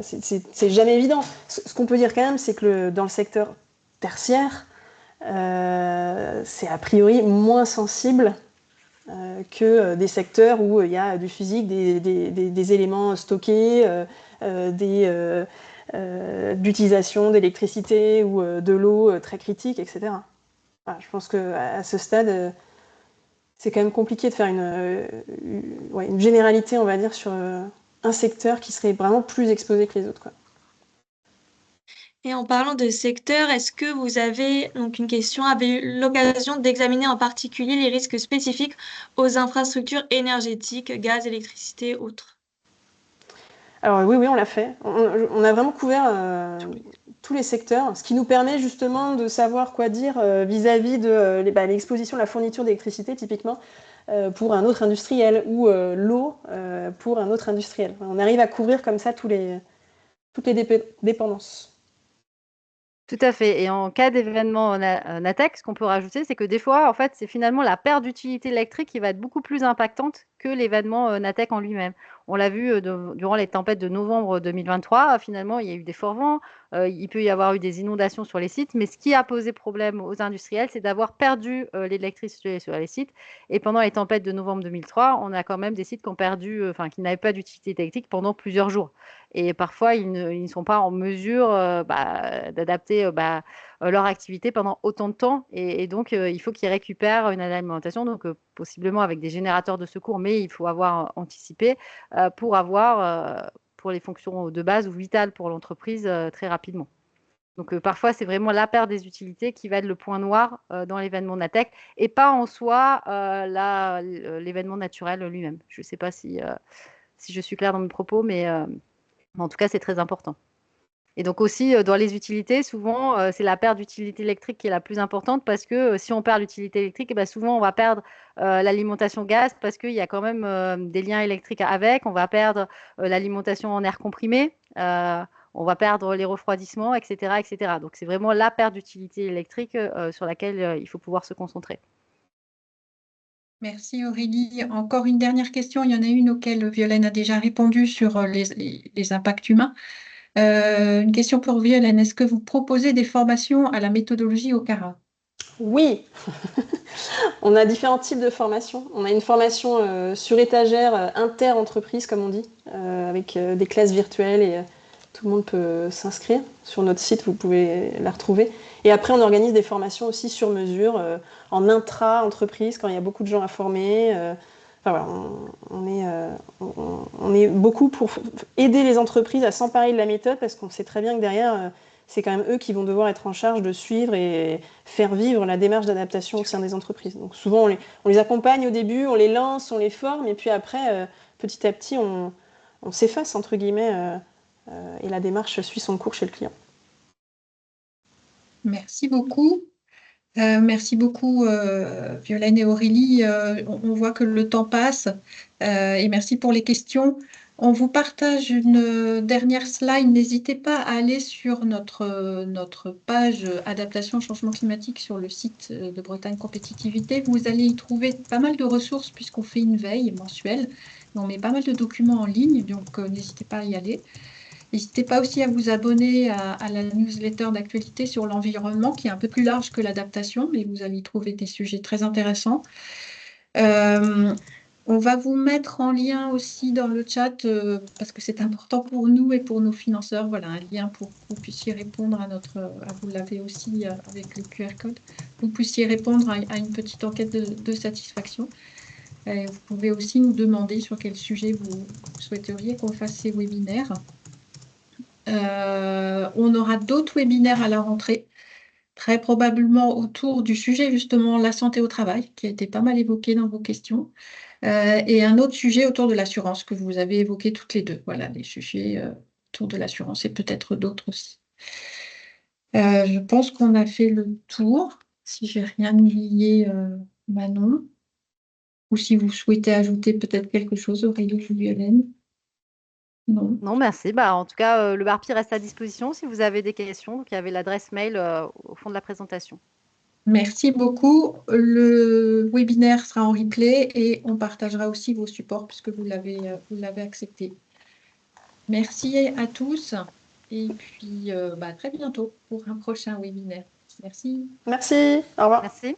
c'est jamais évident. Ce qu'on peut dire quand même, c'est que dans le secteur tertiaire, c'est a priori moins sensible que des secteurs où il y a du physique, des éléments stockés, d'utilisation d'électricité ou de l'eau très critique, etc. Voilà, je pense qu'à ce stade, c'est quand même compliqué de faire une généralité, on va dire, sur un secteur qui serait vraiment plus exposé que les autres, quoi. Et en parlant de secteur, est-ce que vous avez, donc une question, avez eu l'occasion d'examiner en particulier les risques spécifiques aux infrastructures énergétiques, gaz, électricité, autres? Alors oui, on l'a fait. On a vraiment couvert tous les secteurs, ce qui nous permet justement de savoir quoi dire vis-à-vis de l'exposition de la fourniture d'électricité, typiquement, pour un autre industriel, ou l'eau pour un autre industriel. On arrive à couvrir comme ça toutes les dépendances. Tout à fait. Et en cas d'événement NATEC, ce qu'on peut rajouter, c'est que des fois, en fait, c'est finalement la perte d'utilité électrique qui va être beaucoup plus impactante que l'événement NATEC en lui-même. On l'a vu durant les tempêtes de novembre 2023, finalement, il y a eu des forts vents, il peut y avoir eu des inondations sur les sites, mais ce qui a posé problème aux industriels, c'est d'avoir perdu l'électricité sur les sites. Et pendant les tempêtes de novembre 2003, on a quand même des sites qui ont perdu, qui n'avaient pas d'utilité électrique pendant plusieurs jours. Et parfois, ils ne sont pas en mesure d'adapter leur activité pendant autant de temps. Et donc, il faut qu'ils récupèrent une alimentation, donc possiblement avec des générateurs de secours, mais il faut avoir anticipé pour avoir, pour les fonctions de base ou vitales pour l'entreprise, très rapidement. Donc, parfois, c'est vraiment la perte des utilités qui va être le point noir dans l'événement NATEC et pas en soi l'événement naturel lui-même. Je ne sais pas si je suis claire dans mes propos, mais en tout cas, c'est très important. Et donc aussi, dans les utilités, souvent, c'est la perte d'utilité électrique qui est la plus importante parce que si on perd l'utilité électrique, eh ben, souvent, on va perdre l'alimentation gaz parce qu'il y a quand même des liens électriques avec. On va perdre l'alimentation en air comprimé. On va perdre les refroidissements, etc., etc. Donc, c'est vraiment la perte d'utilité électrique sur laquelle il faut pouvoir se concentrer. Merci Aurélie. Encore une dernière question. Il y en a une auquel Violaine a déjà répondu sur les impacts humains. Une question pour Violaine. Est-ce que vous proposez des formations à la méthodologie OCARA? Oui, on a différents types de formations. On a une formation sur étagère inter-entreprise, comme on dit, avec des classes virtuelles et tout le monde peut s'inscrire. Sur notre site, vous pouvez la retrouver. Et après, on organise des formations aussi sur mesure, en intra-entreprise, quand il y a beaucoup de gens à former. Enfin, voilà, on est beaucoup pour aider les entreprises à s'emparer de la méthode, parce qu'on sait très bien que derrière, c'est quand même eux qui vont devoir être en charge de suivre et faire vivre la démarche d'adaptation au sein des entreprises. Donc souvent, on les accompagne au début, on les lance, on les forme, et puis après, petit à petit, on s'efface, entre guillemets, et la démarche suit son cours chez le client. Merci beaucoup. Merci beaucoup, Violaine et Aurélie. On voit que le temps passe et merci pour les questions. On vous partage une dernière slide. N'hésitez pas à aller sur notre page Adaptation au changement climatique sur le site de Bretagne Compétitivité. Vous allez y trouver pas mal de ressources puisqu'on fait une veille mensuelle. On met pas mal de documents en ligne, donc n'hésitez pas à y aller. N'hésitez pas aussi à vous abonner à la newsletter d'actualité sur l'environnement, qui est un peu plus large que l'adaptation, mais vous allez y trouver des sujets très intéressants. On va vous mettre en lien aussi dans le chat, parce que c'est important pour nous et pour nos financeurs. Voilà, un lien pour que vous puissiez répondre vous l'avez aussi avec le QR code, vous puissiez répondre à une petite enquête de satisfaction. Vous pouvez aussi nous demander sur quel sujet vous souhaiteriez qu'on fasse ces webinaires. On aura d'autres webinaires à la rentrée, très probablement autour du sujet justement la santé au travail, qui a été pas mal évoqué dans vos questions, et un autre sujet autour de l'assurance que vous avez évoqué toutes les deux. Voilà, les sujets autour de l'assurance et peut-être d'autres aussi. Je pense qu'on a fait le tour. Si j'ai rien oublié, Manon, ou si vous souhaitez ajouter peut-être quelque chose, Aurélie ou Violaine. Non. Non, merci. En tout cas, le Barpi reste à disposition si vous avez des questions. Donc, il y avait l'adresse mail au fond de la présentation. Merci beaucoup. Le webinaire sera en replay et on partagera aussi vos supports puisque vous l'avez accepté. Merci à tous et puis à très bientôt pour un prochain webinaire. Merci. Merci, au revoir. Merci.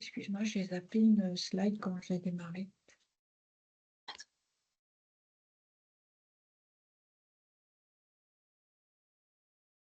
Excuse-moi, j'ai zappé une slide quand j'ai démarré.